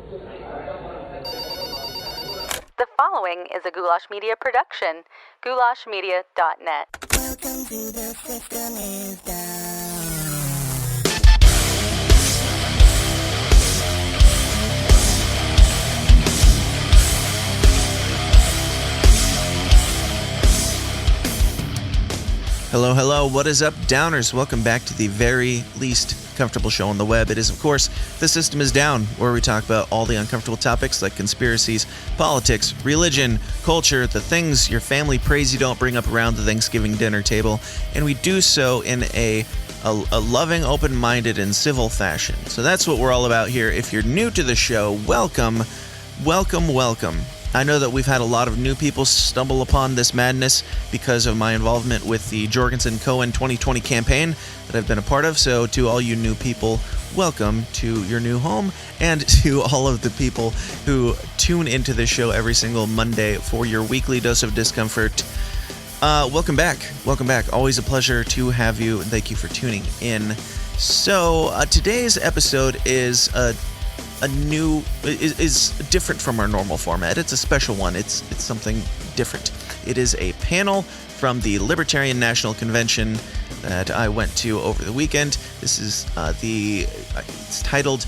The following is a Goulash Media production. goulashmedia.net. Welcome to The System Is Down. Hello, hello, what is up, Downers? Welcome back to the very least comfortable show on the web. It is, of course, The System Is Down, where we talk about all the uncomfortable topics like conspiracies, politics, religion, culture, the things your family prays you don't bring up around the Thanksgiving dinner table, and we do so in a loving, open-minded, and civil fashion. So that's what we're all about here. If you're new to the show, welcome, welcome, welcome. I know that we've had a lot of new people stumble upon this madness because of my involvement with the Jorgensen-Cohen 2020 campaign that I've been a part of. So to all you new people, welcome to your new home, and to all of the people who tune into this show every single Monday for your weekly dose of discomfort. Welcome back. Welcome back. Always a pleasure to have you, and thank you for tuning in. So today's episode is is different from our normal format. It's a special one. It's something different. It is a panel from the Libertarian National Convention that I went to over the weekend. This is it's titled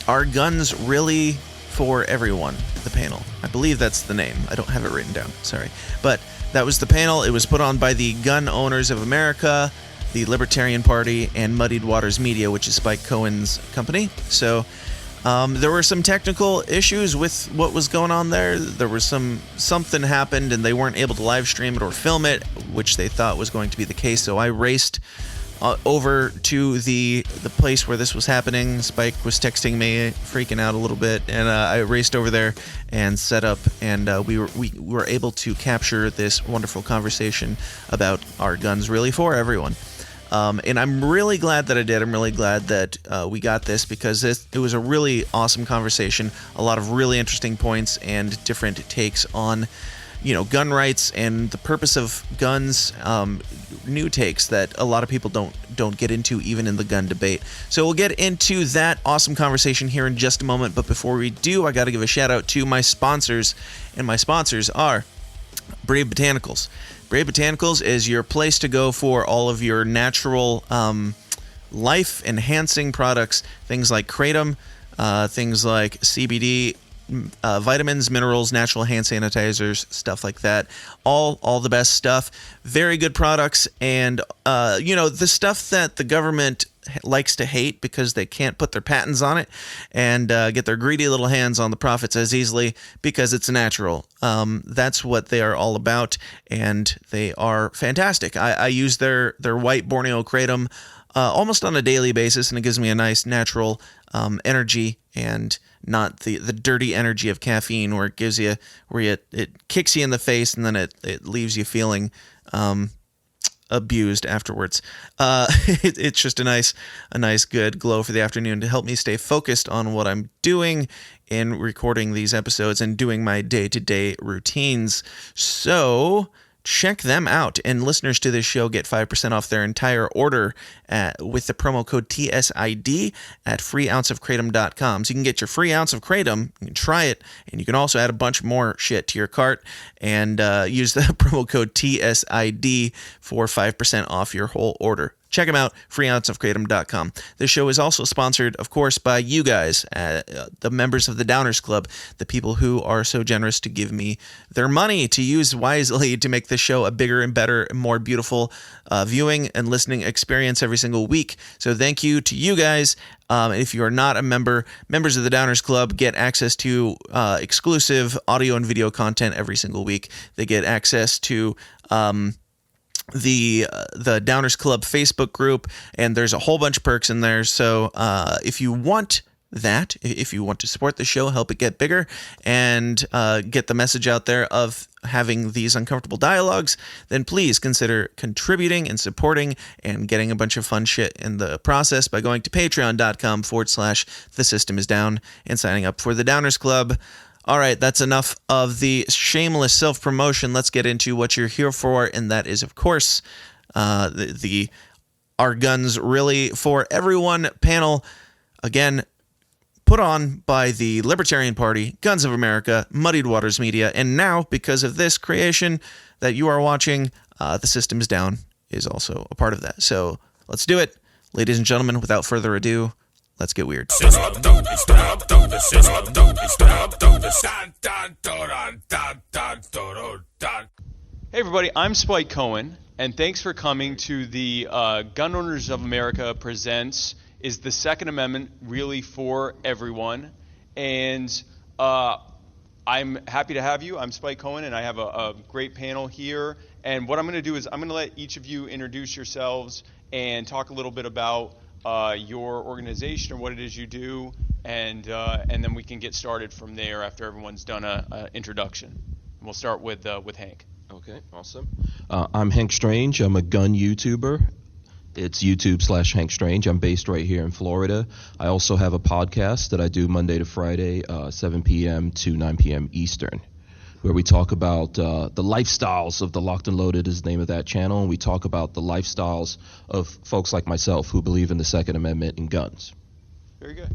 "Are Guns Really for Everyone?" The panel. I believe that's the name. I don't have it written down. Sorry, but that was the panel. It was put on by the Gun Owners of America, the Libertarian Party, and Muddied Waters Media, which is Spike Cohen's company. So there were some technical issues with what was going on there. There was something happened and they weren't able to live stream it or film it, which they thought was going to be the case. So I raced over to the place where this was happening. Spike was texting me, freaking out a little bit, and I raced over there and set up, and we were able to capture this wonderful conversation about are guns really for everyone. And I'm really glad that I did. I'm really glad that we got this, because it was a really awesome conversation. A lot of really interesting points and different takes on, gun rights and the purpose of guns. New takes that a lot of people don't get into, even in the gun debate. So we'll get into that awesome conversation here in just a moment. But before we do, I got to give a shout out to my sponsors, and my sponsors are Brave Botanicals. Brave Botanicals is your place to go for all of your natural life-enhancing products, things like kratom, things like CBD, vitamins, minerals, natural hand sanitizers, stuff like that. All the best stuff. Very good products, and the stuff that the government likes to hate because they can't put their patents on it and get their greedy little hands on the profits as easily because it's natural. That's what they are all about, and they are fantastic. I use their white Borneo kratom almost on a daily basis, and it gives me a nice natural energy, and not the dirty energy of caffeine where it kicks you in the face and then it leaves you feeling abused afterwards. It's just a nice good glow for the afternoon to help me stay focused on what I'm doing in recording these episodes and doing my day-to-day routines. So check them out, and listeners to this show get 5% off their entire order with the promo code TSID at freeounceofkratom.com. So you can get your free ounce of kratom, you can try it, and you can also add a bunch more shit to your cart and use the promo code TSID for 5% off your whole order. Check them out, freeounceofkratom.com. This show is also sponsored, of course, by you guys, the members of the Downers Club, the people who are so generous to give me their money to use wisely to make this show a bigger and better and more beautiful viewing and listening experience every single week. So thank you to you guys. If you are not a member, members of the Downers Club get access to exclusive audio and video content every single week. They get access to the Downers Club Facebook group, and there's a whole bunch of perks in there. So if you want that, if you want to support the show, help it get bigger, and get the message out there of having these uncomfortable dialogues, then please consider contributing and supporting and getting a bunch of fun shit in the process by going to patreon.com/thesystemIsdown and signing up for the Downers Club. All right, that's enough of the shameless self-promotion. Let's get into what you're here for, and that is, of course, the Are Guns Really for Everyone panel. Again, put on by the Libertarian Party, Guns of America, Muddied Waters Media, and now, because of this creation that you are watching, The System is Down is also a part of that. So let's do it. Ladies and gentlemen, without further ado, let's get weird. Hey everybody, I'm Spike Cohen, and thanks for coming to the Gun Owners of America Presents Is the Second Amendment Really for Everyone? And I'm happy to have you. I'm Spike Cohen, and I have a great panel here. And what I'm going to do is I'm going to let each of you introduce yourselves and talk a little bit about your organization or what it is you do, and then we can get started from there after everyone's done an introduction. We'll start with Hank. Okay, awesome. I'm Hank Strange. I'm a gun YouTuber. It's YouTube/Hank Strange. I'm based right here in Florida. I also have a podcast that I do Monday to Friday, 7 p.m. to 9 p.m. Eastern, where we talk about the lifestyles of the Locked and Loaded is the name of that channel, and we talk about the lifestyles of folks like myself who believe in the Second Amendment and guns. Very good.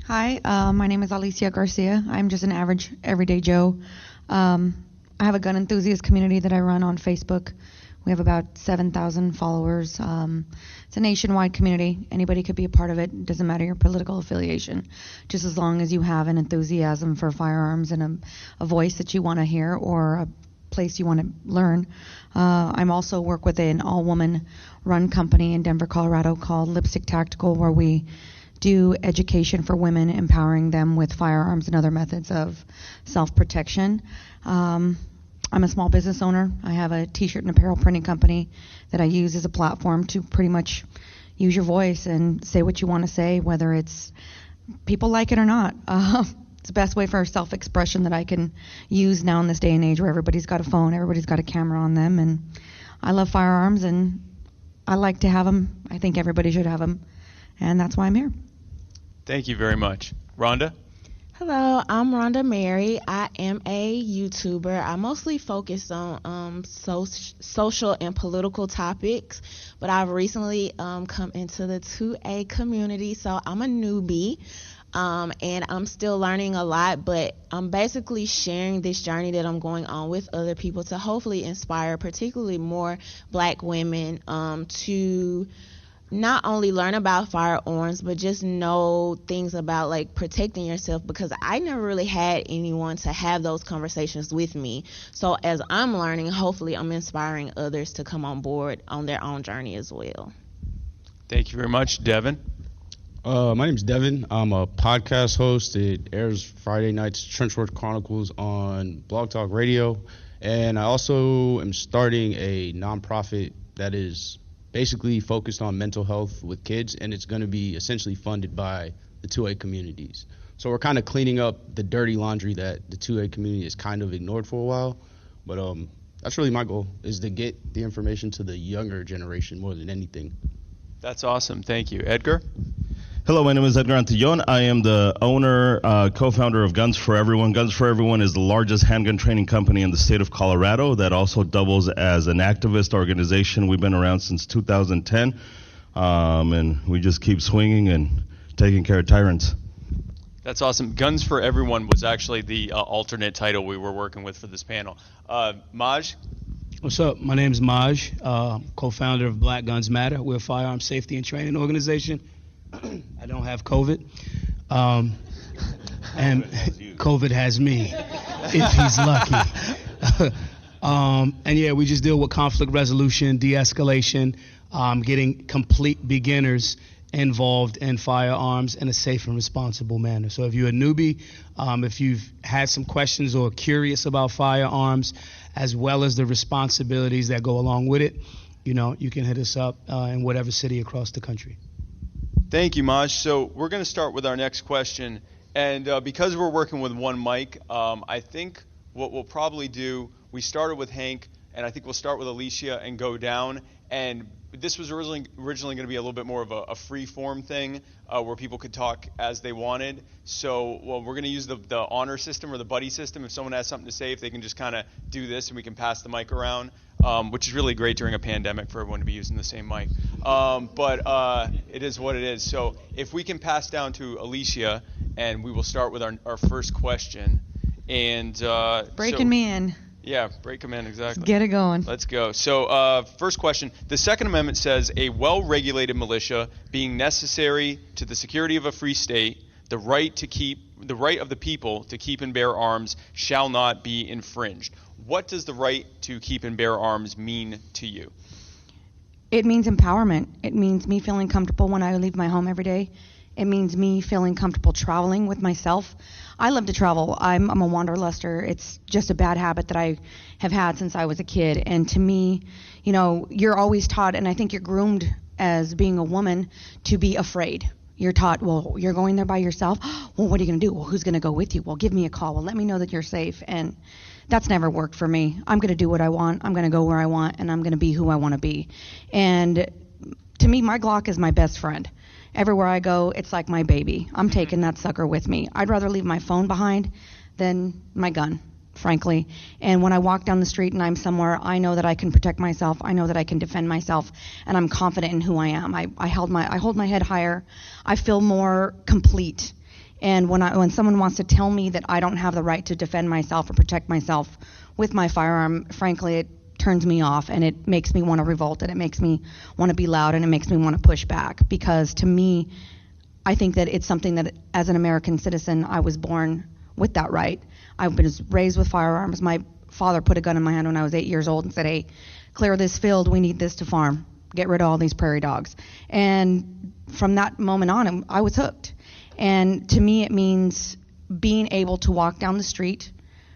Hi, my name is Alicia Garcia. I'm just an average, everyday Joe. I have a gun enthusiast community that I run on Facebook. We have about 7,000 followers. It's a nationwide community. Anybody could be a part of it. It doesn't matter your political affiliation, just as long as you have an enthusiasm for firearms and a voice that you want to hear or a place you want to learn. I'm also work with an all-woman run company in Denver, Colorado called Lipstick Tactical, where we do education for women, empowering them with firearms and other methods of self-protection. I'm a small business owner. I have a t-shirt and apparel printing company that I use as a platform to pretty much use your voice and say what you want to say, whether it's people like it or not. It's the best way for self-expression that I can use now in this day and age where everybody's got a phone, everybody's got a camera on them, and I love firearms and I like to have them. I think everybody should have them, and that's why I'm here. Thank you very much. Rhonda? Hello, I'm Rhonda Mary. I am a YouTuber. I mostly focus on social and political topics, but I've recently come into the 2A community, so I'm a newbie, and I'm still learning a lot, but I'm basically sharing this journey that I'm going on with other people to hopefully inspire particularly more Black women to not only learn about firearms, but just know things about like protecting yourself, because I never really had anyone to have those conversations with me. So as I'm learning, hopefully I'm inspiring others to come on board on their own journey as well. Thank you very much. Devin? My name's Devin. I'm a podcast host. It airs Friday nights, Trenchworth Chronicles on Blog Talk Radio. And I also am starting a nonprofit that is basically focused on mental health with kids, and it's going to be essentially funded by the 2A communities. So we're kind of cleaning up the dirty laundry that the 2A community has kind of ignored for a while. But that's really my goal, is to get the information to the younger generation more than anything. That's awesome. Thank you. Edgar? Hello, my name is Edgar Antillon. I am the owner, co-founder of Guns for Everyone. Guns for Everyone is the largest handgun training company in the state of Colorado that also doubles as an activist organization. We've been around since 2010, and we just keep swinging and taking care of tyrants. That's awesome. Guns for Everyone was actually the alternate title we were working with for this panel. Maj? What's up? My name is Maj, co-founder of Black Guns Matter. We're a firearm safety and training organization. I don't have COVID, and COVID has me, if he's lucky. And yeah, we just deal with conflict resolution, de-escalation, getting complete beginners involved in firearms in a safe and responsible manner. So if you're a newbie, if you've had some questions or curious about firearms, as well as the responsibilities that go along with it, you know, you can hit us up in whatever city across the country. Thank you, Maj. So we're going to start with our next question. And because we're working with one mic, I think what we'll probably do, we started with Hank, and I think we'll start with Alicia and go down. And this was originally going to be a little bit more of a free-form thing where people could talk as they wanted. So we're going to use the honor system or the buddy system. If someone has something to say, if they can just kind of do this and we can pass the mic around. which is really great during a pandemic for everyone to be using the same mic. But it is what it is. So if we can pass down to Alicia, and we will start with our first question. And Breaking me in. Yeah, break them in, exactly. Let's get it going. Let's go. So first question. The Second Amendment says a well-regulated militia being necessary to the security of a free state, the right of the people to keep and bear arms shall not be infringed. What does the right to keep and bear arms mean to you? It means empowerment. It means me feeling comfortable when I leave my home every day. It means me feeling comfortable traveling with myself. I love to travel. I'm a wanderluster. It's just a bad habit that I have had since I was a kid. And to me, you know, you're always taught, and I think you're groomed as being a woman to be afraid. You're taught, well, you're going there by yourself. Well, what are you going to do? Well, who's going to go with you? Well, give me a call. Well, let me know that you're safe. And that's never worked for me. I'm going to do what I want. I'm going to go where I want, and I'm going to be who I want to be. And to me, my Glock is my best friend. Everywhere I go, it's like my baby. I'm taking that sucker with me. I'd rather leave my phone behind than my gun, frankly. And when I walk down the street and I'm somewhere, I know that I can protect myself. I know that I can defend myself, and I'm confident in who I am. I hold my head higher. I feel more complete. And when someone wants to tell me that I don't have the right to defend myself or protect myself with my firearm, frankly, it turns me off, and it makes me want to revolt, and it makes me want to be loud, and it makes me want to push back, because to me, I think that it's something that as an American citizen, I was born with that right. I was raised with firearms. My father put a gun in my hand when I was 8 years old and said, hey, clear this field, we need this to farm. Get rid of all these prairie dogs. And from that moment on, I was hooked. And to me, it means being able to walk down the street,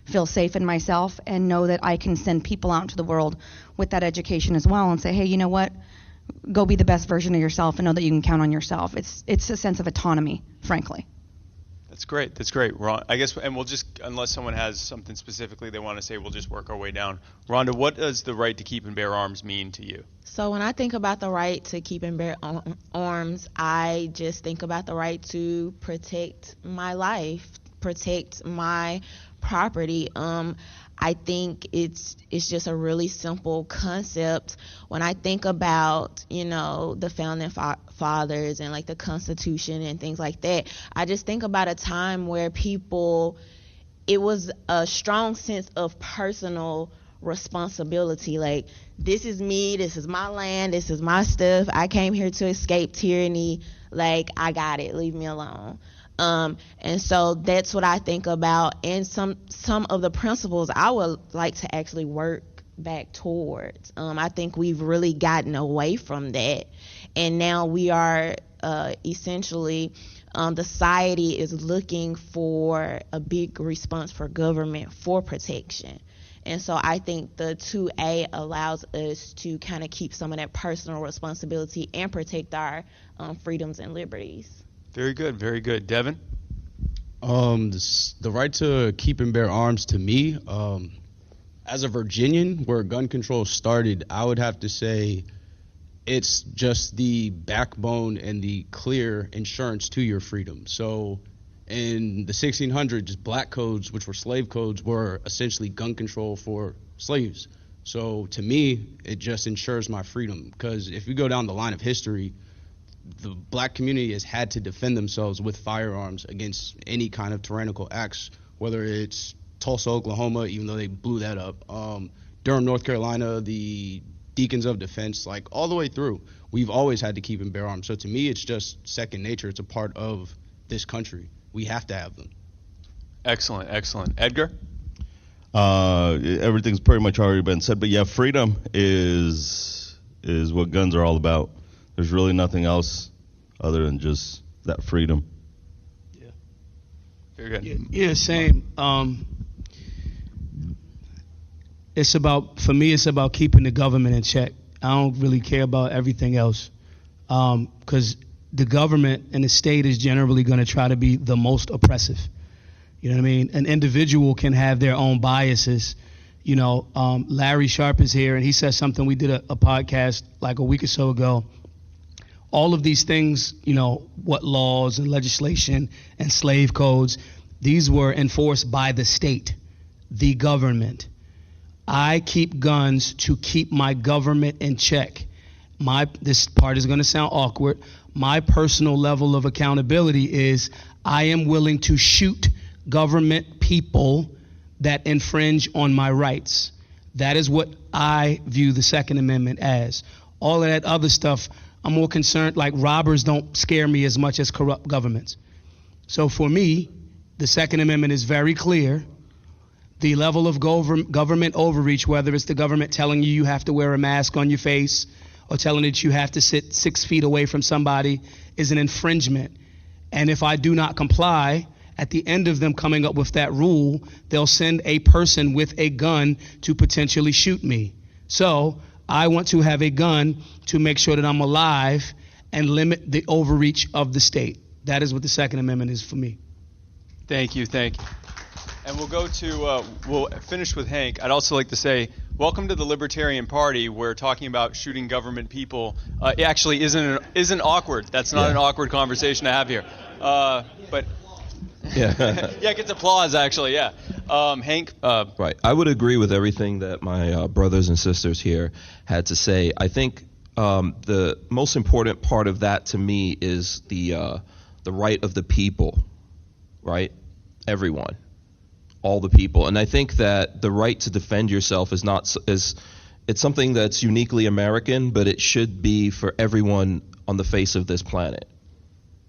feel safe in myself, and know that I can send people out into the world with that education as well and say, hey, you know what? Go be the best version of yourself and know that you can count on yourself. It's a sense of autonomy, frankly. That's great. That's great. I guess, and we'll just, unless someone has something specifically they want to say, we'll just work our way down. Rhonda, what does the right to keep and bear arms mean to you? So when I think about the right to keep and bear arms, I just think about the right to protect my life, protect my property. I think it's just a really simple concept. When I think about, you know, the founding fathers and like the Constitution and things like that, I just think about a time where it was a strong sense of personal responsibility. Like, this is me, this is my land, this is my stuff. I came here to escape tyranny. Like, I got it, leave me alone. And so that's what I think about, and some of the principles I would like to actually work back towards. I think we've really gotten away from that, and now we are essentially the society is looking for a big response for government for protection. And so I think the 2A allows us to kind of keep some of that personal responsibility and protect our freedoms and liberties. Very good, very good. Devin? The right to keep and bear arms, to me, as a Virginian, where gun control started, I would have to say it's just the backbone and the clear insurance to your freedom. So in the 1600s, black codes, which were slave codes, were essentially gun control for slaves. So to me, it just ensures my freedom, because if you go down the line of history, the black community has had to defend themselves with firearms against any kind of tyrannical acts, whether it's Tulsa, Oklahoma, even though they blew that up, Durham, North Carolina, the Deacons of Defense, like all the way through. We've always had to keep and bear arms. So to me, it's just second nature. It's a part of this country. We have to have them. Excellent, excellent. Edgar? Everything's pretty much already been said, but yeah, freedom is what guns are all about. There's really nothing else other than just that freedom. Yeah. Very good. Yeah, same. For me, it's about keeping the government in check. I don't really care about everything else, because the government and the state is generally going to try to be the most oppressive. You know what I mean? An individual can have their own biases. You know, Larry Sharp is here, and he said something. We did a podcast like a week or so ago. All of these things, you know, what laws and legislation and slave codes, these were enforced by the state, the government. I keep guns to keep my government in check. This part is going to sound awkward. My personal level of accountability is I am willing to shoot government people that infringe on my rights. That is what I view the Second Amendment as. All of that other stuff, I'm more concerned, like robbers don't scare me as much as corrupt governments. So for me, the Second Amendment is very clear. The level of government overreach, whether it's the government telling you have to wear a mask on your face or telling you that you have to sit 6 feet away from somebody, is an infringement. And if I do not comply, at the end of them coming up with that rule, they'll send a person with a gun to potentially shoot me. So I want to have a gun to make sure that I'm alive and limit the overreach of the state. That is what the Second Amendment is for me. Thank you. And we'll go to, we'll finish with Hank. I'd also like to say, welcome to the Libertarian Party, where talking about shooting government people it actually isn't awkward. That's not an awkward conversation to have here. But yeah, it gets applause, actually, yeah. Hank? Right. I would agree with everything that my brothers and sisters here had to say. I think the most important part of that to me is the right of the people, right? Everyone. All the people. And I think that the right to defend yourself it's something that's uniquely American, but it should be for everyone on the face of this planet,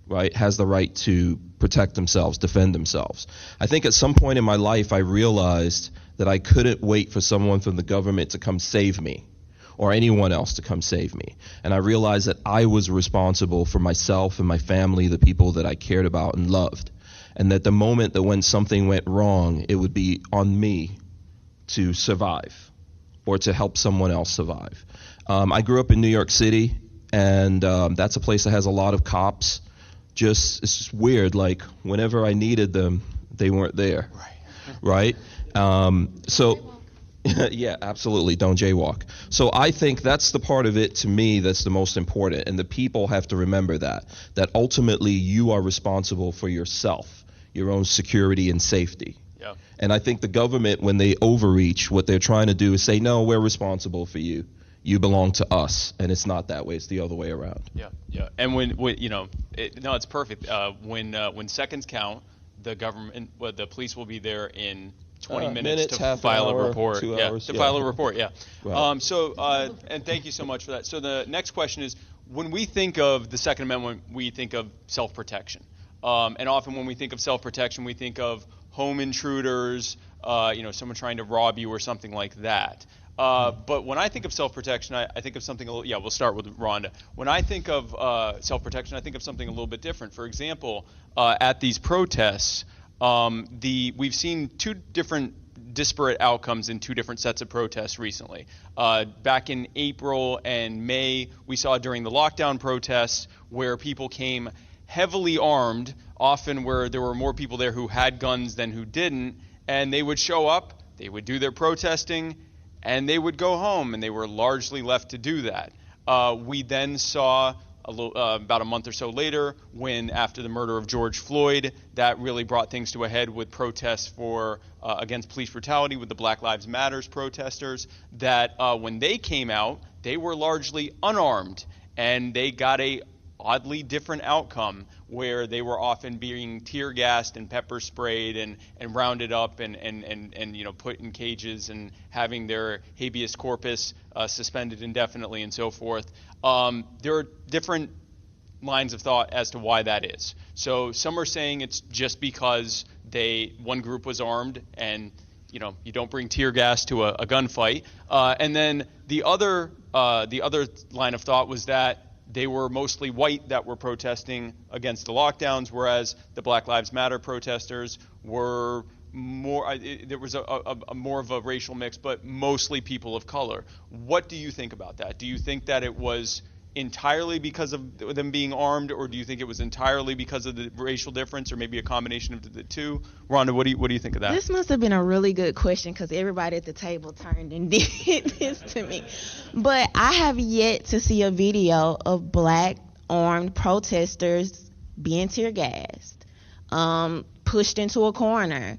right? Has the right to protect themselves, defend themselves. I think at some point in my life I realized that I couldn't wait for someone from the government to come save me or anyone else to come save me. And I realized that I was responsible for myself and my family, the people that I cared about and loved. And that the moment that when something went wrong, it would be on me to survive or to help someone else survive. I grew up in New York City, and that's a place that has a lot of cops. It's just weird, like whenever I needed them, they weren't there, right? Yeah, absolutely, don't jaywalk. So I think that's the part of it, to me, that's the most important, and the people have to remember that ultimately you are responsible for yourself, your own security and safety. Yeah. And I think the government, when they overreach, what they're trying to do is say, no, we're responsible for you. You belong to us. And it's not that way. It's the other way around. Yeah. And when it's perfect. When seconds count, the government, the police will be there in 20 minutes to file a report. 2 hours. File a report, yeah. Right. And thank you so much for that. So the next question is, when we think of the Second Amendment, we think of self-protection. And often when we think of self-protection, we think of home intruders, someone trying to rob you or something like that. But when I think of self-protection, I think of something we'll start with Rhonda. When I think of self-protection, I think of something a little bit different. For example, at these protests, we've seen two different disparate outcomes in two different sets of protests recently. Back in April and May, we saw during the lockdown protests where people came heavily armed, often where there were more people there who had guns than who didn't, and they would show up, they would do their protesting, and they would go home, and they were largely left to do that. We then saw about a month or so later, when after the murder of George Floyd, that really brought things to a head with protests against police brutality with the Black Lives Matters protesters, that when they came out, they were largely unarmed, and they got a oddly different outcome where they were often being tear gassed and pepper sprayed and rounded up and put in cages and having their habeas corpus suspended indefinitely and so forth. There are different lines of thought as to why that is. So some are saying it's just because one group was armed and you don't bring tear gas to a gunfight. And then the other line of thought was that they were mostly white that were protesting against the lockdowns, whereas the Black Lives Matter protesters were more, there was a more of a racial mix, but mostly people of color. What do you think about that? Do you think that it was entirely because of them being armed, or do you think it was entirely because of the racial difference, or maybe a combination of the two? Rhonda, what do you think of that? This must have been a really good question because everybody at the table turned and did this to me. But I have yet to see a video of black armed protesters being tear gassed, pushed into a corner.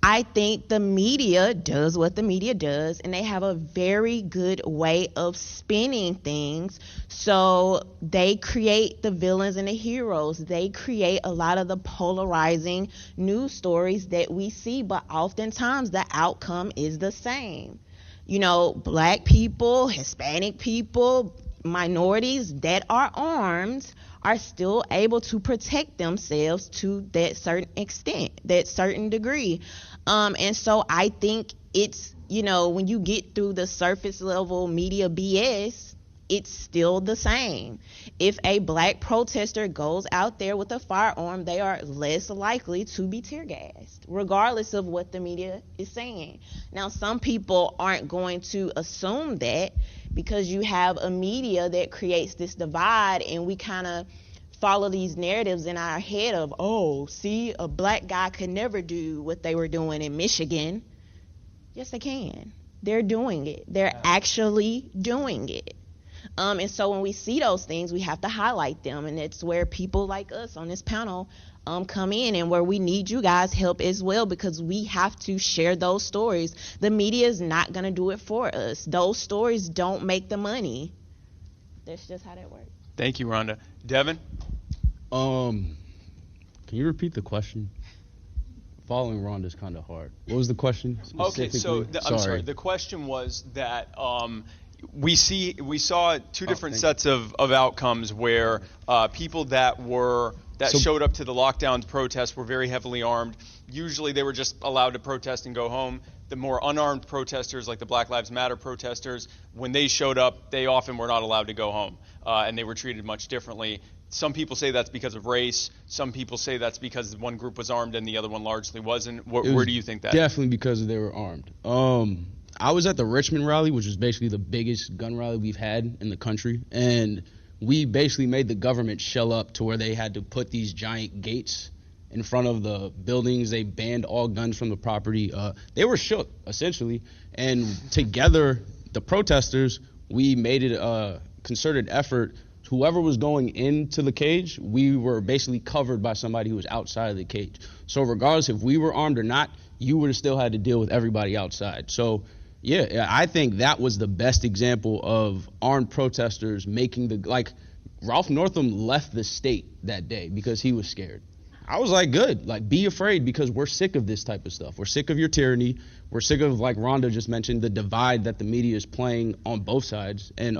I think the media does what the media does, and they have a very good way of spinning things. So they create the villains and the heroes. They create a lot of the polarizing news stories that we see, but oftentimes the outcome is the same. You know, black people, Hispanic people, minorities that are armed are still able to protect themselves to that certain extent, that certain degree. And so I think it's, you know, when you get through the surface level media BS, it's still the same. If a black protester goes out there with a firearm, they are less likely to be tear gassed, regardless of what the media is saying. Now, some people aren't going to assume that, because you have a media that creates this divide, and we kind of follow these narratives in our head of, oh, see, a black guy could never do what they were doing in Michigan. Yes, they can. They're doing it. They're actually doing it. And so when we see those things, we have to highlight them, and it's where people like us on this panel come in, and where we need you guys' help as well, because we have to share those stories. The media is not going to do it for us. Those stories don't make the money. That's just how that works. Thank you, Rhonda. Devin? Can you repeat the question? Following Rhonda is kind of hard. What was the question Okay, specifically? so I'm sorry. The question was that we saw two different sets of outcomes where people that showed up to the lockdown protests were very heavily armed. Usually they were just allowed to protest and go home. The more unarmed protesters, like the Black Lives Matter protesters, when they showed up, they often were not allowed to go home, and they were treated much differently. Some people say that's because of race. Some people say that's because one group was armed and the other one largely wasn't. Where do you think that? Definitely because they were armed. I was at the Richmond rally, which was basically the biggest gun rally we've had in the country, and we basically made the government shell up to where they had to put these giant gates in front of the buildings. They banned all guns from the property. They were shook, essentially, and together, the protesters, we made it a concerted effort. Whoever was going into the cage, we were basically covered by somebody who was outside of the cage. So regardless if we were armed or not, you would have still had to deal with everybody outside. So yeah, I think that was the best example of armed protesters making Ralph Northam left the state that day because he was scared. I was like, good, be afraid, because we're sick of this type of stuff. We're sick of your tyranny. We're sick of, like Rhonda just mentioned, the divide that the media is playing on both sides. And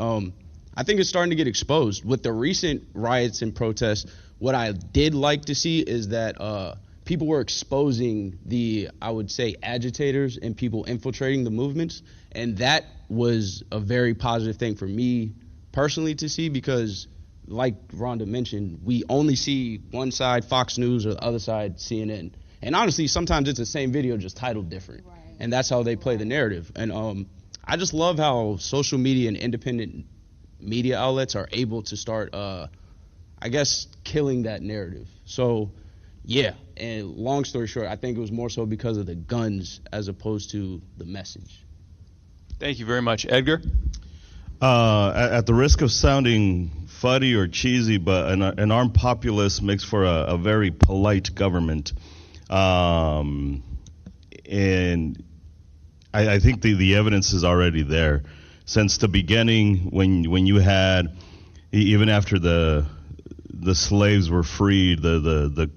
I think it's starting to get exposed. With the recent riots and protests, what I did like to see is that people were exposing the, I would say, agitators and people infiltrating the movements. And that was a very positive thing for me personally to see, because like Rhonda mentioned, we only see one side, Fox News, or the other side, CNN. And honestly, sometimes it's the same video, just titled different. Right. And that's how they play the narrative. And I just love how social media and independent media outlets are able to start, I guess, killing that narrative. So, yeah, and long story short, I think it was more so because of the guns as opposed to the message. Thank you very much. Edgar? At the risk of sounding fuddy or cheesy, but an armed populace makes for a very polite government. And I think the evidence is already there. Since the beginning, when you had, even after the slaves were freed, the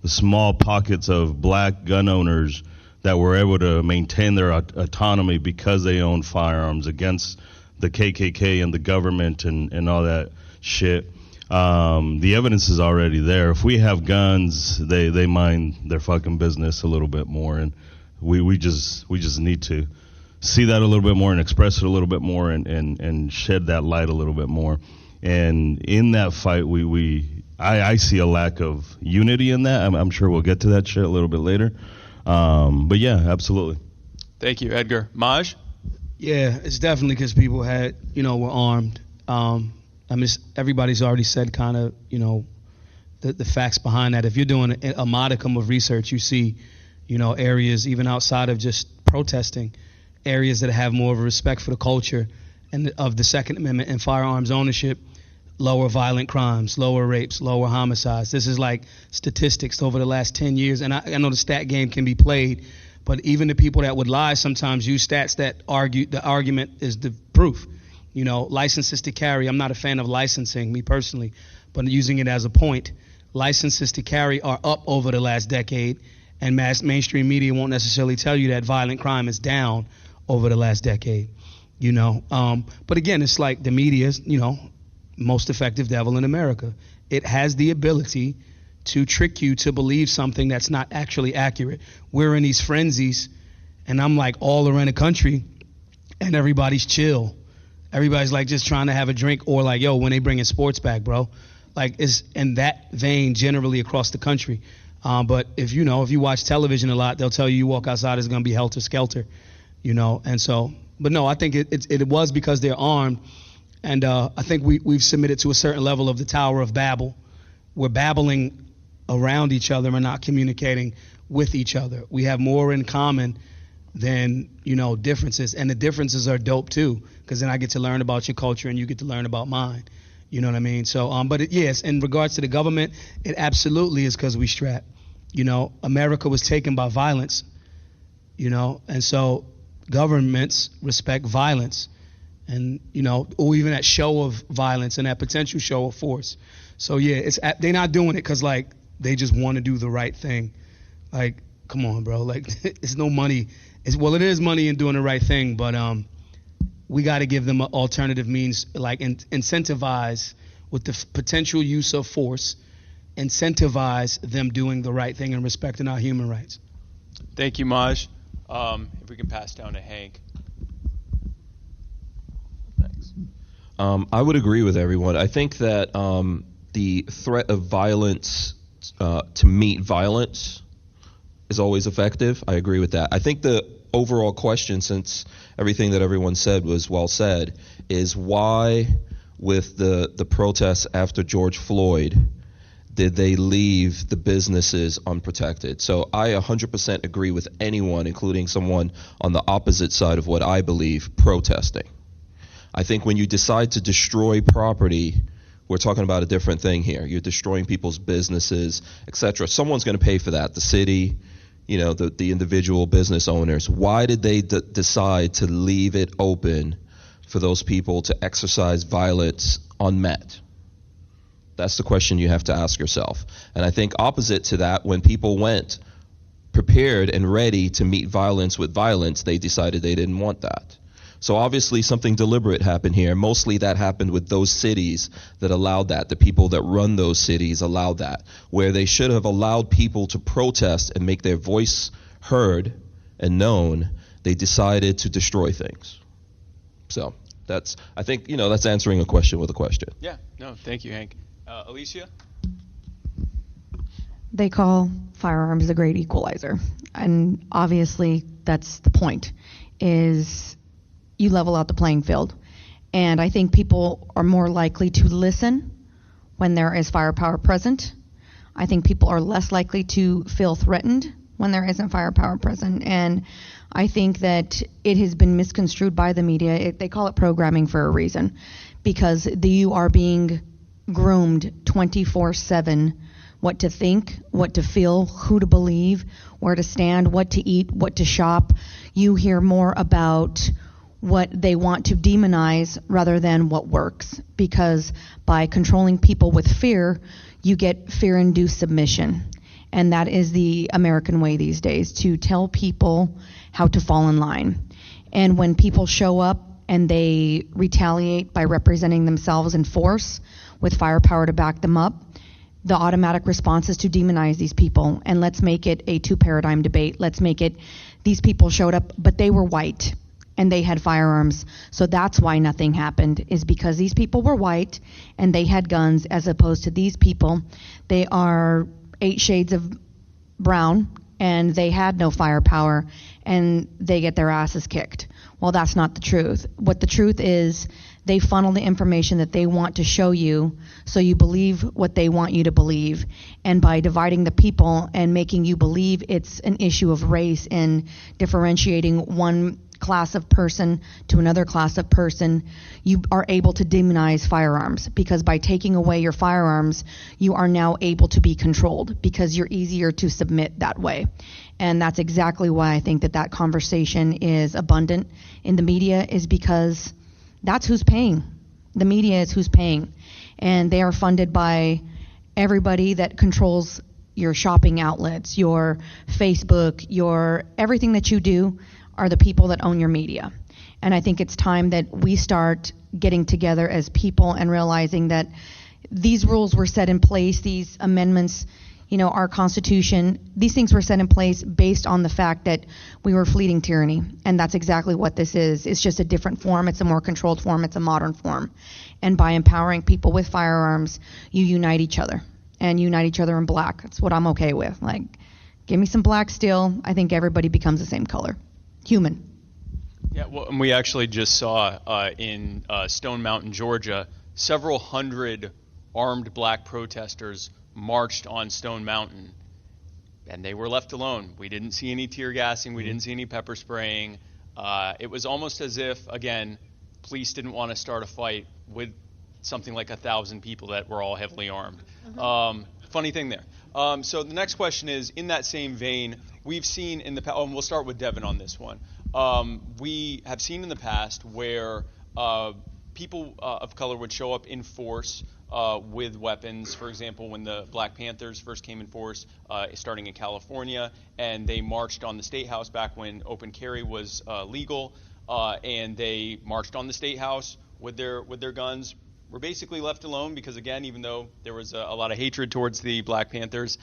small pockets of black gun owners that were able to maintain their autonomy because they owned firearms against the KKK and the government and all that shit. The evidence is already there. If we have guns, they mind their fucking business a little bit more, and we just need to see that a little bit more and express it a little bit more and shed that light a little bit more. And in that fight, I see a lack of unity in that. I'm sure we'll get to that shit a little bit later. But yeah, absolutely. Thank you, Edgar. Maj? Yeah, it's definitely because people were armed. Everybody's already said kind of, the facts behind that. If you're doing a modicum of research, you see, areas even outside of just protesting, areas that have more of a respect for the culture and of the Second Amendment and firearms ownership, lower violent crimes, lower rapes, lower homicides. This is like statistics over the last 10 years. And I know the stat game can be played, But even the people that would lie sometimes use stats that argue the argument is the proof. You know, licenses to carry. I'm not a fan of licensing, me personally, but using it as a point. Licenses to carry are up over the last decade, and mainstream media won't necessarily tell you that violent crime is down over the last decade. You know, but again, it's like the media's, you know, most effective devil in America. It has the ability to trick you to believe something that's not actually accurate. We're in these frenzies, and I'm like all around the country, and everybody's chill. Everybody's like just trying to have a drink, or like, yo, when they bringing sports back, bro. Like, it's in that vein generally across the country. But if you watch television a lot, they'll tell you walk outside, it's gonna be helter skelter, you know. And so, but no, I think it was because they're armed, and I think we've submitted to a certain level of the Tower of Babel. We're babbling around each other and not communicating with each other. We have more in common than, you know, differences, and the differences are dope too, because then I get to learn about your culture and you get to learn about mine. You know what I mean? So, but yes, in regards to the government, it absolutely is because we strap. You know, America was taken by violence, you know, and so governments respect violence, and, you know, or even that show of violence and that potential show of force. So yeah, they're not doing it because like they just want to do the right thing. Like, come on, bro. Like, it's no money. It is money in doing the right thing, but we got to give them an alternative means, like incentivize with the potential use of force, incentivize them doing the right thing and respecting our human rights. Thank you, Maj. If we can pass down to Hank. Thanks. I would agree with everyone. I think that the threat of violence to meet violence is always effective. I agree with that. I think the overall question, since everything that everyone said was well said, is why with the protests after George Floyd did they leave the businesses unprotected? So I 100% agree with anyone, including someone on the opposite side of what I believe, protesting. I think when you decide to destroy property, we're talking about a different thing here. You're destroying people's businesses, etc. Someone's going to pay for that. The city, you know, the individual business owners. Why did they decide to leave it open for those people to exercise violence unmet? That's the question you have to ask yourself. And I think opposite to that, when people went prepared and ready to meet violence with violence, they decided they didn't want that. So obviously something deliberate happened here. Mostly that happened with those cities that allowed that. The people that run those cities allowed that. Where they should have allowed people to protest and make their voice heard and known, they decided to destroy things. So I think, you know, that's answering a question with a question. Yeah, no, thank you, Hank. Alicia? They call firearms the great equalizer. And obviously that's the point, is you level out the playing field. And I think people are more likely to listen when there is firepower present. I think people are less likely to feel threatened when there isn't firepower present. And I think that it has been misconstrued by the media. They call it programming for a reason, because you are being groomed 24/7, what to think, what to feel, who to believe, where to stand, what to eat, what to shop. You hear more about what they want to demonize rather than what works, because by controlling people with fear, you get fear-induced submission. And that is the American way these days, to tell people how to fall in line. And when people show up and they retaliate by representing themselves in force with firepower to back them up, the automatic response is to demonize these people. And let's make it a two-paradigm debate. Let's make it, these people showed up, but they were white and they had firearms. So that's why nothing happened, is because these people were white and they had guns, as opposed to these people. They are 8 shades of brown and they had no firepower and they get their asses kicked. Well, that's not the truth. What the truth is, they funnel the information that they want to show you, so you believe what they want you to believe. And by dividing the people and making you believe it's an issue of race and differentiating one class of person to another class of person, you are able to demonize firearms, because by taking away your firearms, you are now able to be controlled because you're easier to submit that way. And that's exactly why I think that conversation is abundant in the media, is because that's who's paying. The media is who's paying. And they are funded by everybody that controls your shopping outlets, your Facebook, your everything that you do are the people that own your media. And I think it's time that we start getting together as people and realizing that these rules were set in place, these amendments, our Constitution, these things were set in place based on the fact that we were fleeting tyranny. And that's exactly what this is. It's just a different form. It's a more controlled form. It's a modern form. And by empowering people with firearms, you unite each other. And unite each other in black. That's what I'm okay with. Like, give me some black steel. I think everybody becomes the same color. Human. Yeah, well, and we actually just saw in Stone Mountain, Georgia, several hundred armed black protesters marched on Stone Mountain, and they were left alone. We didn't see any tear gassing. We didn't see any pepper spraying. It was almost as if, again, police didn't want to start a fight with something like 1,000 people that were all heavily armed. Funny thing there. So the next question is, in that same vein, we've seen in the past, and we'll start with Devin on this one. We have seen in the past where people of color would show up in force with weapons. For example, when the Black Panthers first came in force, starting in California, and they marched on the State House back when open carry was legal, and they marched on the State House with their guns, were basically left alone because, again, even though there was a lot of hatred towards the Black Panthers,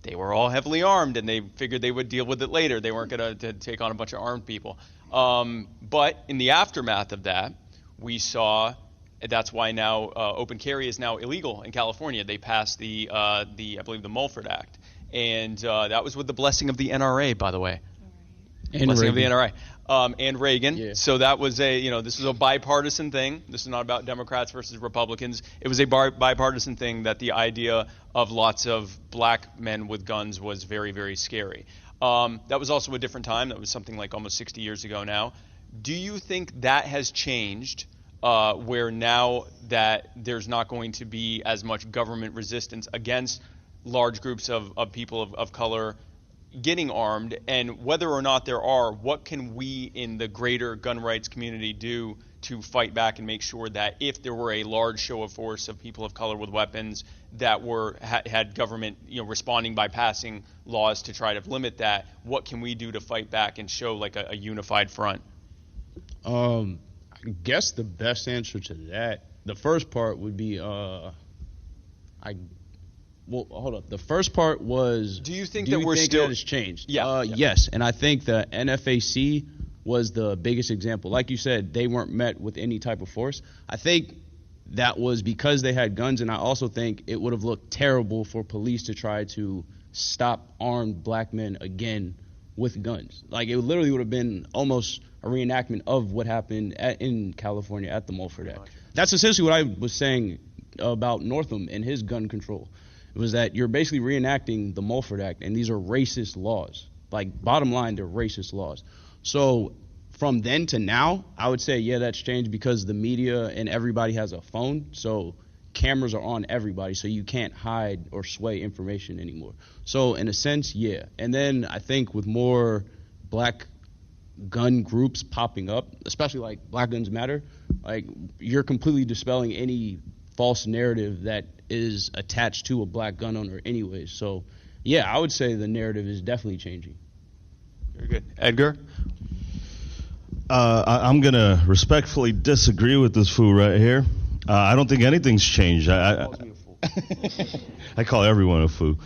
they were all heavily armed, and they figured they would deal with it later. They weren't going to take on a bunch of armed people. But in the aftermath of that, we saw that's why now open carry is now illegal in California. They passed the I believe the Mulford Act, and that was with the blessing of the NRA, by the way. And blessing Reagan. of the NRA. And Reagan. Yeah. So that was this was a bipartisan thing. This is not about Democrats versus Republicans. It was a bipartisan thing that the idea of lots of black men with guns was very, very scary. That was also a different time. That was something like almost 60 years ago now. Do you think that has changed where now that there's not going to be as much government resistance against large groups of people of color getting armed, and whether or not there are, what can we in the greater gun rights community do to fight back and make sure that if there were a large show of force of people of color with weapons that had government responding by passing laws to try to limit that, what can we do to fight back and show like a unified front? I guess the best answer to that, the first part would be well, hold up. The first part was, do you think that has changed? Yeah. Yes, and I think the NFAC was the biggest example. Like you said, they weren't met with any type of force. I think that was because they had guns, and I also think it would have looked terrible for police to try to stop armed black men again with guns. Like, it literally would have been almost a reenactment of what happened in California at the Mulford Act. That's essentially what I was saying about Northam and his gun control. It was that you're basically reenacting the Mulford Act, and these are racist laws. Like, bottom line, they're racist laws. So from then to now, I would say, yeah, that's changed because the media and everybody has a phone. So cameras are on everybody, so you can't hide or sway information anymore. So in a sense, yeah. And then I think with more black gun groups popping up, especially like Black Guns Matter, like, you're completely dispelling any false narrative that is attached to a black gun owner anyways. So yeah, I would say the narrative is definitely changing. Very good. Edgar? I'm going to respectfully disagree with this fool right here. I don't think anything's changed. I call everyone a fool.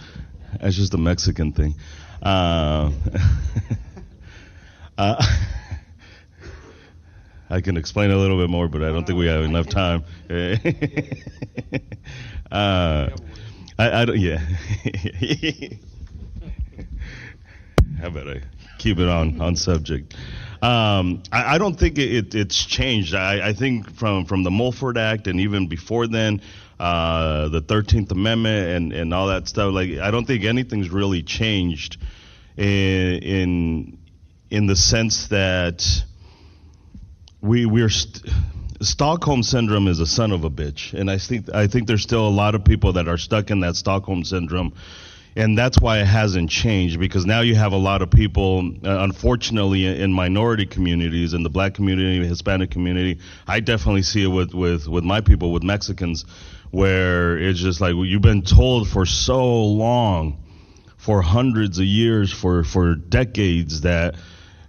That's just a Mexican thing. I can explain a little bit more, but I don't think we have enough time. I don't. Yeah. I better keep it on subject. I don't think it's changed. I think from the Mulford Act and even before then, the 13th Amendment and all that stuff. Like, I don't think anything's really changed in the sense that Stockholm syndrome is a son of a bitch, and I think there's still a lot of people that are stuck in that Stockholm syndrome, and that's why it hasn't changed. Because now you have a lot of people, unfortunately, in minority communities, in the Black community, Hispanic community. I definitely see it with my people, with Mexicans, where it's just like you've been told for so long, for hundreds of years, for decades, that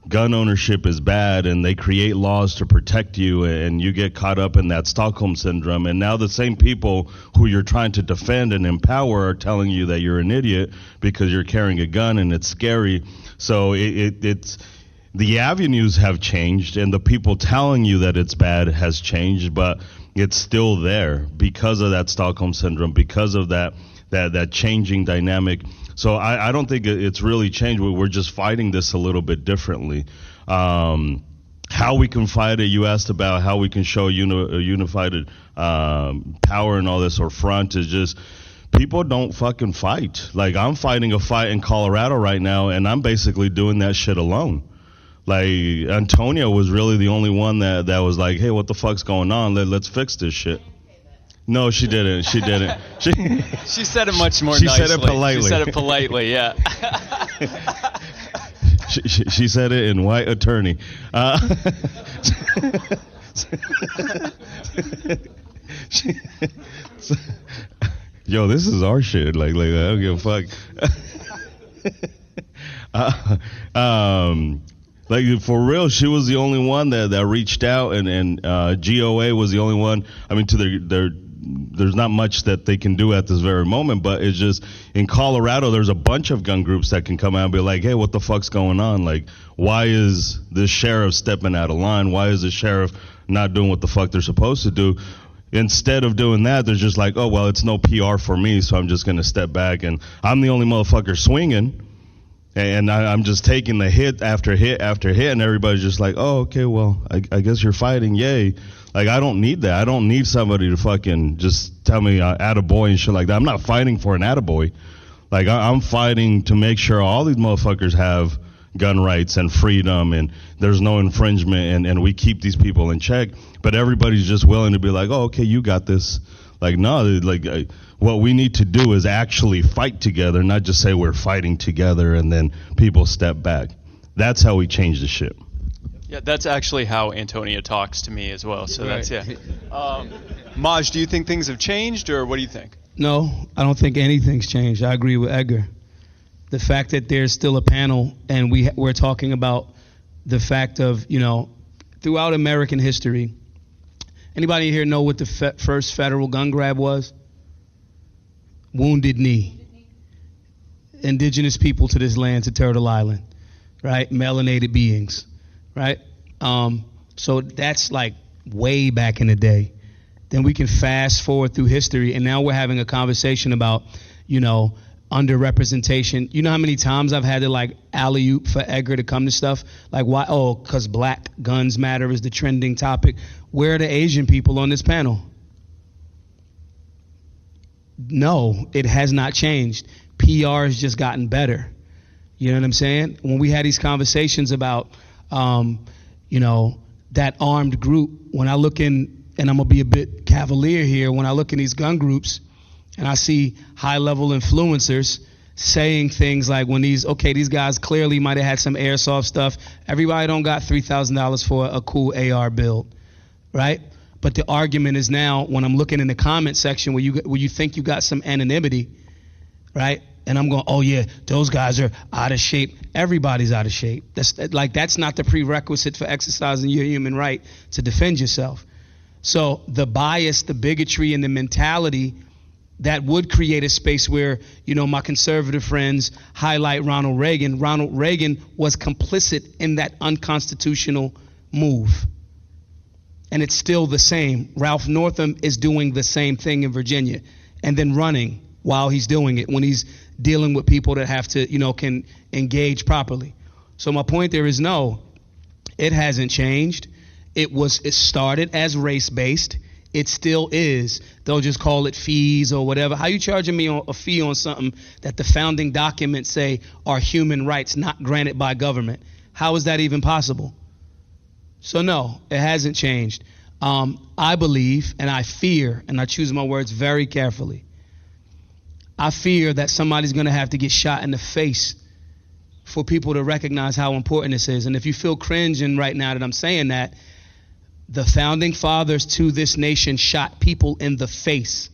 gun ownership is bad, and they create laws to protect you, and you get caught up in that Stockholm syndrome. And now the same people who you're trying to defend and empower are telling you that you're an idiot because you're carrying a gun and it's scary. So it's the avenues have changed, and the people telling you that it's bad has changed, but it's still there because of that Stockholm syndrome, because of that changing dynamic. So I don't think it's really changed. We're just fighting this a little bit differently. How we can fight it, you asked about how we can show unified power and all this, or front, is just people don't fucking fight. Like, I'm fighting a fight in Colorado right now, and I'm basically doing that shit alone. Like, Antonia was really the only one that was like, hey, what the fuck's going on? Let's fix this shit. No, she didn't. She didn't. She said it much more she nicely. Said it politely. She said it politely, yeah. she said it in white attorney. Yo, this is our shit. Like I don't give a fuck. Like, for real, she was the only one that reached out, and GOA was the only one. I mean, there's not much that they can do at this very moment, but it's just, in Colorado, there's a bunch of gun groups that can come out and be like, hey, what the fuck's going on? Like, why is this sheriff stepping out of line? Why is the sheriff not doing what the fuck they're supposed to do? Instead of doing that, they're just like, oh, well, it's no PR for me, so I'm just going to step back, and I'm the only motherfucker swinging. And I'm just taking the hit after hit after hit, and everybody's just like, oh, okay, well, I guess you're fighting, yay. Like, I don't need that. I don't need somebody to fucking just tell me attaboy and shit like that. I'm not fighting for an attaboy. Like, I'm fighting to make sure all these motherfuckers have gun rights and freedom, and there's no infringement, and we keep these people in check. But everybody's just willing to be like, oh, okay, you got this. Like, no, like, what we need to do is actually fight together, not just say we're fighting together and then people step back. That's how we change the ship. Yeah, that's actually how Antonia talks to me as well. So right. That's, yeah. Maj, do you think things have changed, or what do you think? No, I don't think anything's changed. I agree with Edgar. The fact that there's still a panel, and we're talking about the fact of, throughout American history, anybody here know what the first federal gun grab was? Wounded Knee. Indigenous people to this land, to Turtle Island, right? Melanated beings, right? So that's like way back in the day. Then we can fast forward through history, and now we're having a conversation about, underrepresentation. You know how many times I've had to like alley-oop for Edgar to come to stuff? Like, why? Oh, because Black Guns Matter is the trending topic. Where are the Asian people on this panel? No, it has not changed. PR has just gotten better. You know what I'm saying? When we had these conversations about, that armed group, when I look in, and I'm going to be a bit cavalier here, when I look in these gun groups and I see high-level influencers saying things like, these guys clearly might have had some airsoft stuff. Everybody don't got $3,000 for a cool AR build, right? But the argument is now, when I'm looking in the comment section where you think you got some anonymity, right? And I'm going, oh yeah, those guys are out of shape. Everybody's out of shape. That's not the prerequisite for exercising your human right to defend yourself. So the bias, the bigotry, and the mentality that would create a space where, my conservative friends highlight Ronald Reagan. Ronald Reagan was complicit in that unconstitutional move. And it's still the same. Ralph Northam is doing the same thing in Virginia, and then running while he's doing it, when he's dealing with people that have to, can engage properly. So my point there is, no, it hasn't changed. It started as race-based. It still is. They'll just call it fees or whatever. How you charging me a fee on something that the founding documents say are human rights not granted by government? How is that even possible? So no, it hasn't changed. I believe, and I fear, and I choose my words very carefully, I fear that somebody's going to have to get shot in the face for people to recognize how important this is. And if you feel cringing right now that I'm saying that, the founding fathers to this nation shot people in the face.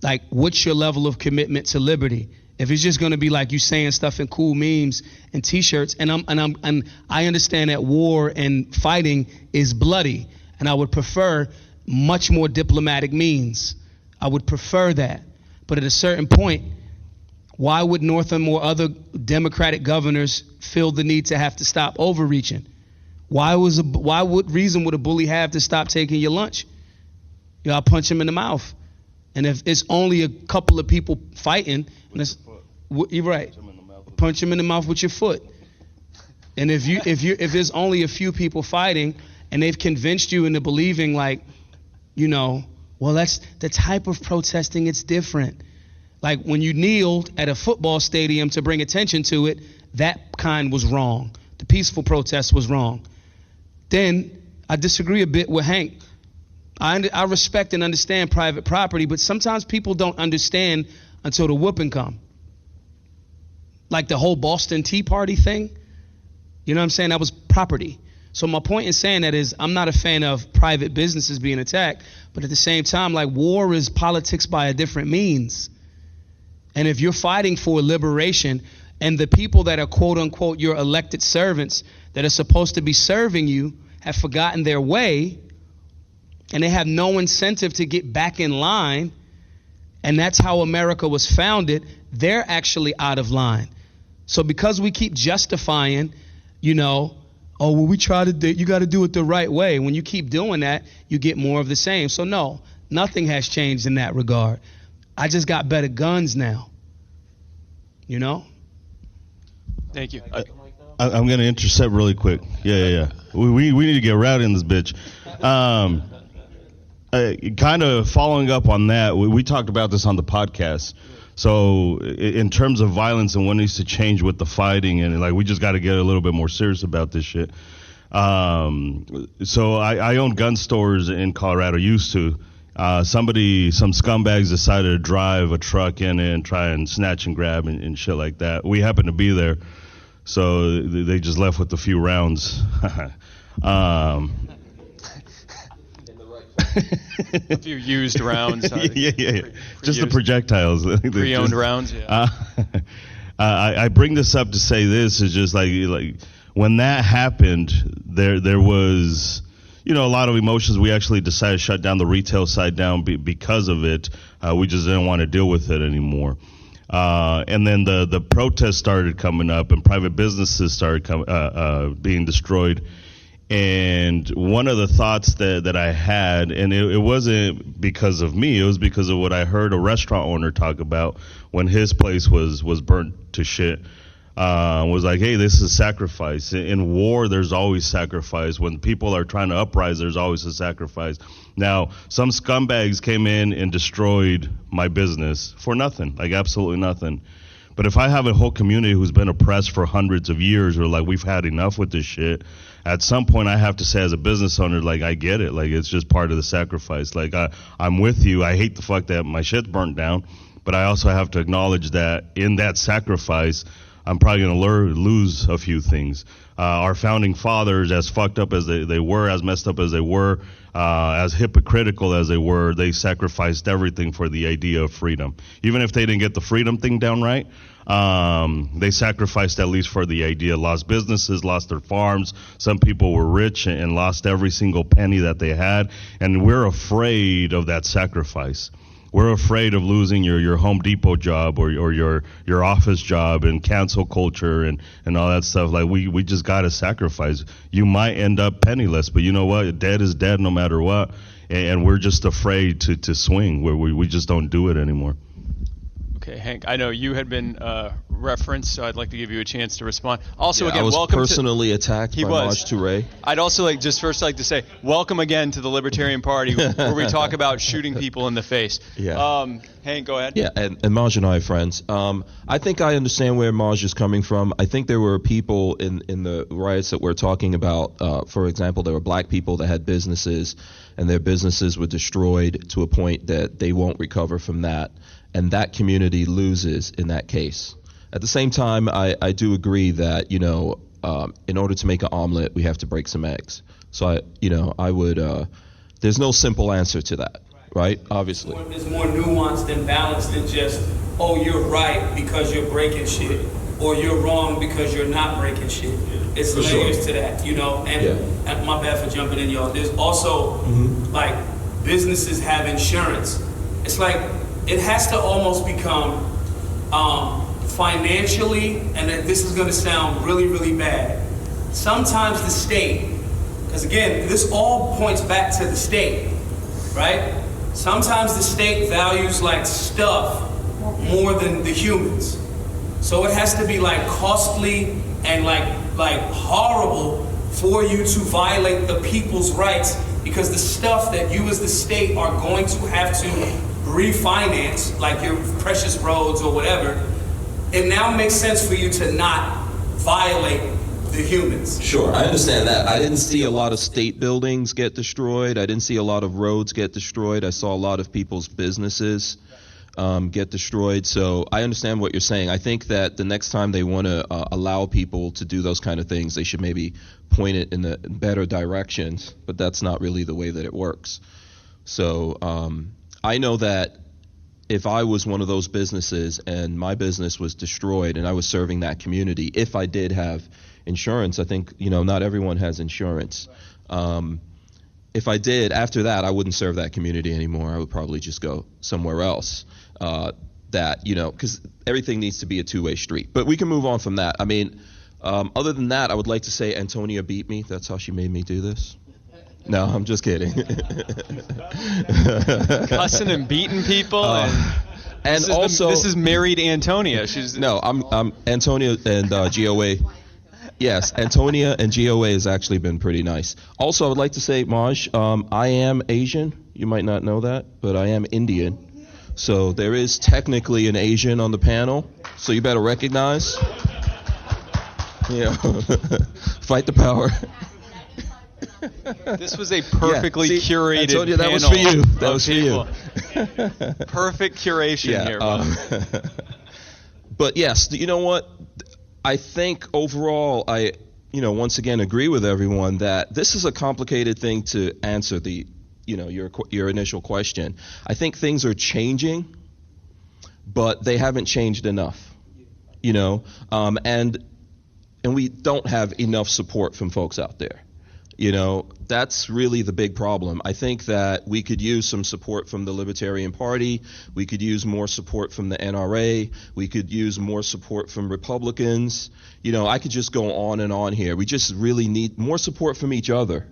Like, what's your level of commitment to liberty? If it's just going to be like you saying stuff in cool memes and T-shirts, and I understand that war and fighting is bloody, and I would prefer much more diplomatic means. I would prefer that. But at a certain point, why would Northam or other Democratic governors feel the need to have to stop overreaching? What reason would a bully have to stop taking your lunch? I'll punch him in the mouth. And if it's only a couple of people fighting, and it's, you're right, punch him in the mouth with your foot. And if there's only a few people fighting, and they've convinced you into believing, like, well, that's the type of protesting. It's different. Like when you kneeled at a football stadium to bring attention to it, that kind was wrong. The peaceful protest was wrong. Then I disagree a bit with Hank. I respect and understand private property, but sometimes people don't understand until the whooping come. Like the whole Boston Tea Party thing. You know what I'm saying? That was property. So my point in saying that is I'm not a fan of private businesses being attacked, but at the same time, like, war is politics by a different means. And if you're fighting for liberation, and the people that are quote unquote your elected servants that are supposed to be serving you have forgotten their way, and they have no incentive to get back in line, and that's how America was founded, they're actually out of line. So because we keep justifying, oh, well, we try to you got to do it the right way. When you keep doing that, you get more of the same. So no, nothing has changed in that regard. I just got better guns now. Thank you. I'm going to intercept really quick. Yeah. We need to get rowdy in this bitch. Kind of following up on that, we talked about this on the podcast. So in terms of violence and what needs to change with the fighting, and like we just got to get a little bit more serious about this shit. So I own gun stores in Colorado, used to. Some scumbags decided to drive a truck in and try and snatch and grab and shit like that. We happened to be there, so they just left with a few rounds. A few used rounds. Yeah. Just the projectiles. Pre-owned rounds, yeah. I bring this up to say this is just like when that happened, there was, a lot of emotions. We actually decided to shut down the retail side down because of it. We just didn't want to deal with it anymore. And then the protests started coming up, and private businesses started being destroyed. And one of the thoughts that I had, and it wasn't because of me, it was because of what I heard a restaurant owner talk about when his place was burnt to shit. Was like, hey, this is sacrifice. In war, there's always sacrifice. When people are trying to uprise, there's always a sacrifice. Now, some scumbags came in and destroyed my business for nothing, like absolutely nothing. But if I have a whole community who's been oppressed for hundreds of years, or like we've had enough with this shit, at some point I have to say as a business owner, like, I get it. Like, it's just part of the sacrifice. Like, I'm with you. I hate the fuck that my shit's burnt down. But I also have to acknowledge that in that sacrifice, I'm probably going to lose a few things. Our founding fathers, as fucked up as they were, as messed up as they were, as hypocritical as they were, they sacrificed everything for the idea of freedom. Even if they didn't get the freedom thing down right, they sacrificed at least for the idea. Lost businesses, lost their farms. Some people were rich and lost every single penny that they had. And we're afraid of that sacrifice. We're afraid of losing your Home Depot job or your office job and cancel culture and all that stuff. Like we just got to sacrifice. You might end up penniless, but you know what? Dead is dead no matter what. And we're just afraid to swing where we just don't do it anymore. Okay, Hank, I know you had been reference, so I'd like to give you a chance to respond. Also, Yeah, again, I was welcome personally attacked by Maj Touré. I'd also like to say welcome again to the Libertarian Party, where we talk about shooting people in the face. Yeah. Hank, go ahead. Yeah, and Maj and I are friends. I think I understand where Maj is coming from. I think there were people in the riots that we're talking about. For example, there were black people that had businesses, and their businesses were destroyed to a point that they won't recover from that. And that community loses in that case. At the same time, I do agree that, in order to make an omelet, we have to break some eggs. So I would, there's no simple answer to that, right? Obviously. It's more nuanced and balanced than just, oh, you're right because you're breaking shit, or you're wrong because you're not breaking shit. It's layers to that, and my bad for jumping in, y'all. There's also, like, businesses have insurance. It's like, it has to almost become financially, and this is going to sound really, really bad. Sometimes the state, because again, this all points back to the state, right? Sometimes the state values like stuff more than the humans. So it has to be like costly and like horrible for you to violate the people's rights, because the stuff that you as the state are going to have to refinance, like your precious roads or whatever, it now makes sense for you to not violate the humans. Sure, I understand that. I didn't see a lot of state buildings get destroyed. I didn't see a lot of roads get destroyed. I saw a lot of people's businesses get destroyed. So I understand what you're saying. I think that the next time they want to allow people to do those kind of things, they should maybe point it in the better directions, but that's not really the way that it works. So I know that if I was one of those businesses and my business was destroyed and I was serving that community, if I did have insurance, I think, not everyone has insurance. If I did, after that, I wouldn't serve that community anymore. I would probably just go somewhere else. Because everything needs to be a two-way street. But we can move on from that. I mean, other than that, I would like to say Antonia beat me. That's how she made me do this. No, I'm just kidding. Cussing and beating people, and also this is married Antonia. I'm Antonia and GOA. Yes, Antonia and GOA has actually been pretty nice. Also, I would like to say, Maj, I am Asian. You might not know that, but I am Indian. So there is technically an Asian on the panel. So you better recognize. Fight the power. This was a perfectly curated Antonia, that panel. was for you. That was for you. Perfect curation here. But yes, you know what? I think overall, I once again agree with everyone that this is a complicated thing to answer your initial question. I think things are changing, but they haven't changed enough. And we don't have enough support from folks out there. That's really the big problem. I think that we could use some support from the Libertarian Party. We could use more support from the NRA. We could use more support from Republicans. I could just go on and on here. We just really need more support from each other,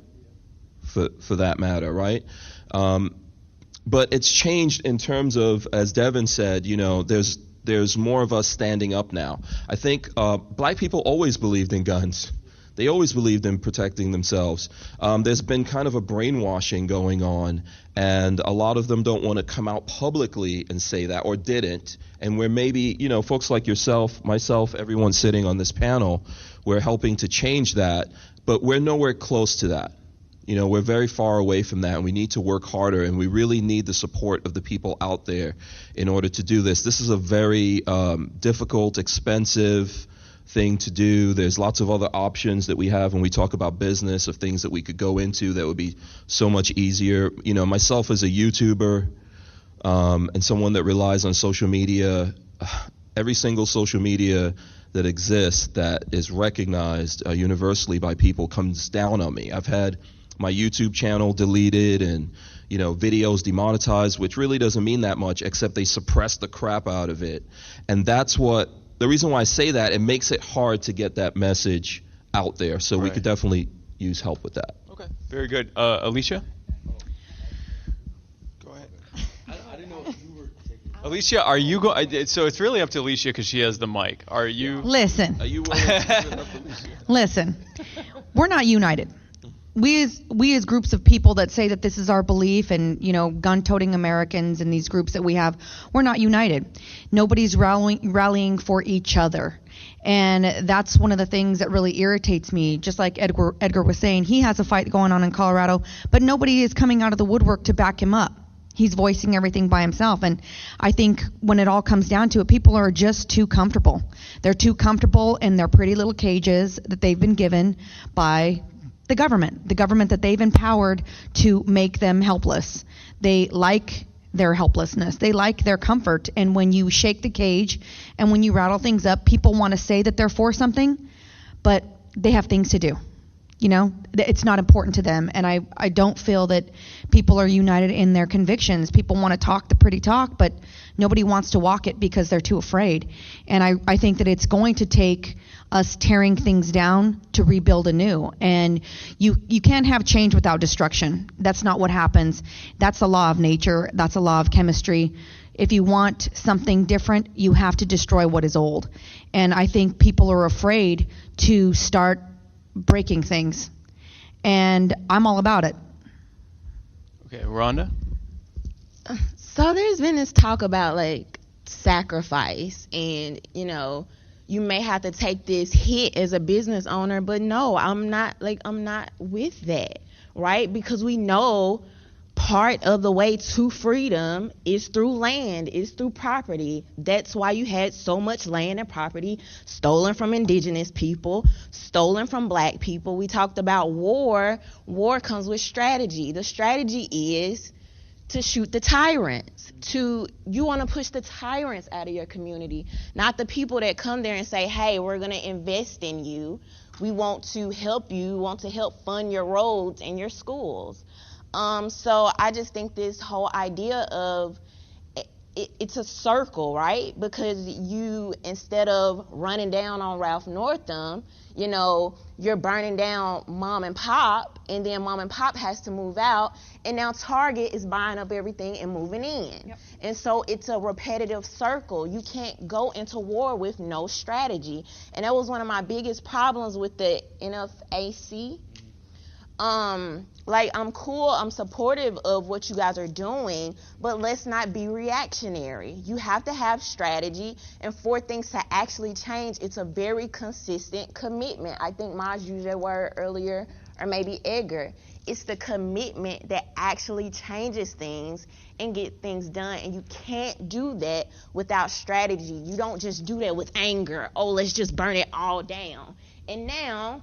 for that matter, right? But it's changed in terms of, as Devin said, there's more of us standing up now. I think black people always believed in guns. They always believed in protecting themselves. There's been kind of a brainwashing going on, and a lot of them don't want to come out publicly and say that, or didn't. And where maybe, folks like yourself, myself, everyone sitting on this panel, we're helping to change that, but we're nowhere close to that. We're very far away from that, and we need to work harder, and we really need the support of the people out there in order to do this. This is a very difficult, expensive thing to do. There's lots of other options that we have when we talk about business, of things that we could go into that would be so much easier. Myself as a YouTuber and someone that relies on social media, every single social media that exists that is recognized universally by people comes down on me. I've had my YouTube channel deleted and videos demonetized, which really doesn't mean that much, except they suppress the crap out of it. And that's the reason why I say that, it makes it hard to get that message out there. So we could definitely use help with that. Okay, very good. Alicia? I didn't know if you were taking Alicia, are you going? So it's really up to Alicia because she has the mic. Are you? Listen. Are you willing to give it up to Alicia? Listen. We're not united. We as groups of people that say that this is our belief, and gun-toting Americans and these groups that we have, we're not united. Nobody's rallying for each other, and that's one of the things that really irritates me. Just like Edgar was saying, he has a fight going on in Colorado, but nobody is coming out of the woodwork to back him up. He's voicing everything by himself, and I think when it all comes down to it, people are just too comfortable. They're too comfortable in their pretty little cages that they've been given by the government that they've empowered to make them helpless. They like their helplessness. They like their comfort. And when you shake the cage and when you rattle things up, people want to say that they're for something, but they have things to do. It's not important to them. And I don't feel that people are united in their convictions. People want to talk the pretty talk, but nobody wants to walk it because they're too afraid. And I think that it's going to take us tearing things down to rebuild anew. And you can't have change without destruction. That's not what happens. That's a law of nature. That's a law of chemistry. If you want something different, you have to destroy what is old. And I think people are afraid to start breaking things. And I'm all about it. Okay, Rhonda? So there's been this talk about sacrifice, and you may have to take this hit as a business owner, but no, I'm not with that, right? Because we know part of the way to freedom is through land, is through property. That's why you had so much land and property stolen from indigenous people, stolen from black people. We talked about war. War comes with strategy. The strategy is to shoot the tyrants. You want to push the tyrants out of your community, not the people that come there and say, hey, we're going to invest in you. We want to help you. We want to help fund your roads and your schools. So I just think this whole idea of it's a circle, right? Because you, instead of running down on Ralph Northam, you're burning down mom and pop, and then mom and pop has to move out, and now Target is buying up everything and moving in. Yep. And so it's a repetitive circle. You can't go into war with no strategy. And that was one of my biggest problems with the NFAC. I'm cool, I'm supportive of what you guys are doing, but let's not be reactionary. You have to have strategy, and for things to actually change, it's a very consistent commitment. I think Maj used that word earlier, or maybe Edgar. It's the commitment that actually changes things and get things done, and you can't do that without strategy. You don't just do that with anger. Oh, let's just burn it all down. And now,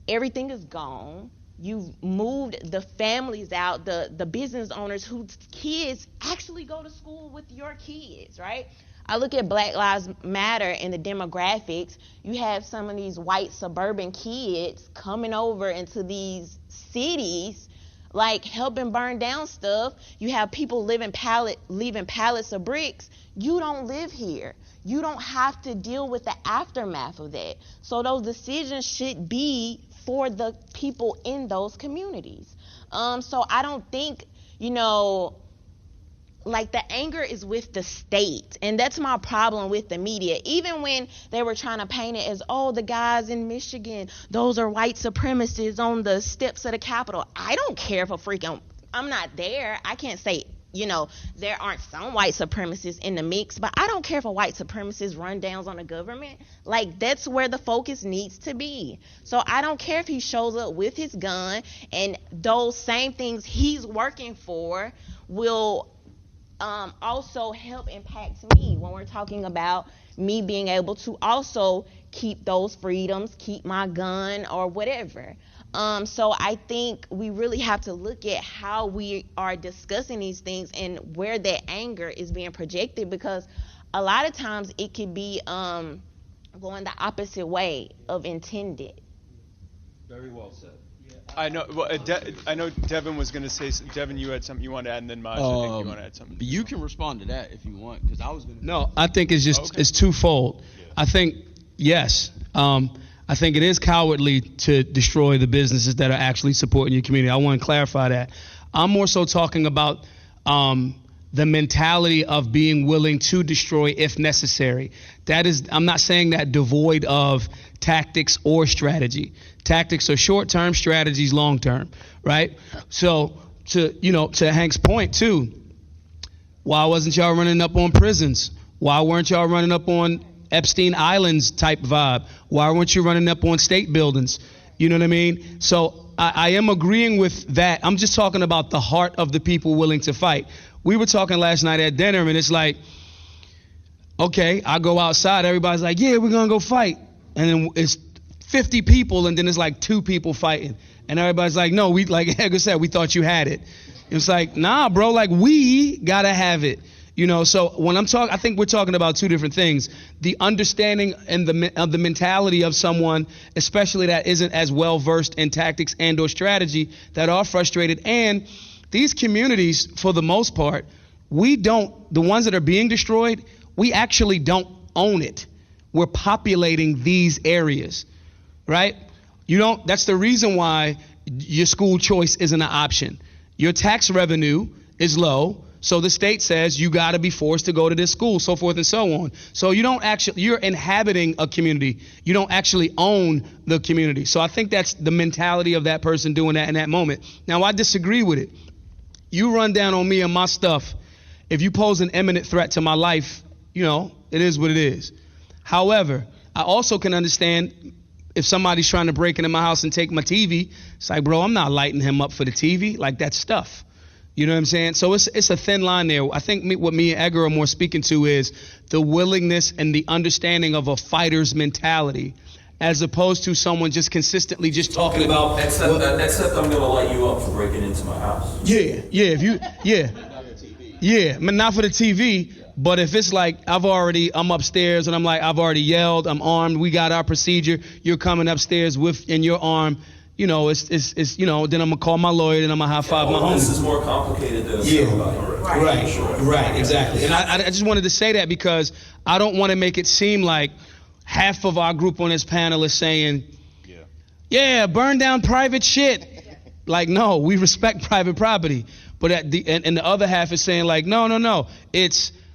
everything is gone. You've moved the families out, the business owners whose kids actually go to school with your kids, right? I look at Black Lives Matter and the demographics. You have some of these white suburban kids coming over into these cities, helping burn down stuff. You have people leaving pallets of bricks. You don't live here. You don't have to deal with the aftermath of that. So those decisions should be for the people in those communities. So I don't think, the anger is with the state. And that's my problem with the media. Even when they were trying to paint it as, the guys in Michigan, those are white supremacists on the steps of the Capitol. I don't care if I'm not there. I can't say, there aren't some white supremacists in the mix, but I don't care if a white supremacist run downs on the government. That's where the focus needs to be. So I don't care if he shows up with his gun, and those same things he's working for will also help impact me when we're talking about me being able to also keep those freedoms, keep my gun or whatever. So I think we really have to look at how we are discussing these things and where that anger is being projected, because a lot of times it could be going the opposite way of intended. Very well said. I know. Well, I know Devin was going to say. Devin, you had something you wanted to add, and then Maj, I think you want to add something. You can respond to that if you want, because I was going to. No, I think it's just it's twofold. Yeah. I think yes. I think it is cowardly to destroy the businesses that are actually supporting your community. I want to clarify that. I'm more so talking about the mentality of being willing to destroy if necessary. That is, I'm not saying that devoid of tactics or strategy. Tactics are short-term, strategies long-term, right? So to Hank's point too, why wasn't y'all running up on prisons? Why weren't y'all running up on Epstein Islands type vibe? Why weren't you running up on state buildings? You know what I mean? So I am agreeing with that. I'm just talking about the heart of the people willing to fight. We were talking last night at dinner, and it's like, okay, I go outside, everybody's like, yeah, we're gonna go fight. And then it's 50 people, and then it's like 2 people fighting. And everybody's like, no, we, like Edgar said, we thought you had it. It's like, nah, bro, like we gotta have it. So when I'm talking, I think we're talking about 2 different things. The understanding and of the mentality of someone, especially that isn't as well versed in tactics and or strategy, that are frustrated. And these communities, for the most part, the ones that are being destroyed, we actually don't own it. We're populating these areas, right? That's the reason why your school choice isn't an option. Your tax revenue is low. So the state says you got to be forced to go to this school, so forth and so on. So you're inhabiting a community. You don't actually own the community. So I think that's the mentality of that person doing that in that moment. Now, I disagree with it. You run down on me and my stuff. If you pose an imminent threat to my life, it is what it is. However, I also can understand if somebody's trying to break into my house and take my TV, it's like, bro, I'm not lighting him up for the TV. Like, that's stuff. You know what I'm saying? So it's a thin line there. I think what me and Edgar are more speaking to is the willingness and the understanding of a fighter's mentality, as opposed to someone just consistently just talking about. Except I'm gonna light you up for breaking into my house. But not for the TV. But if it's like I'm upstairs and I'm like, I've already yelled, I'm armed, we got our procedure, you're coming upstairs in your arm. Then I'm gonna call my lawyer and I'm gonna high five my homie. This is more complicated than right, exactly. And I just wanted to say that because I don't want to make it seem like half of our group on this panel is saying, yeah, burn down private shit. Like, no, we respect private property. But and the other half is saying like, no,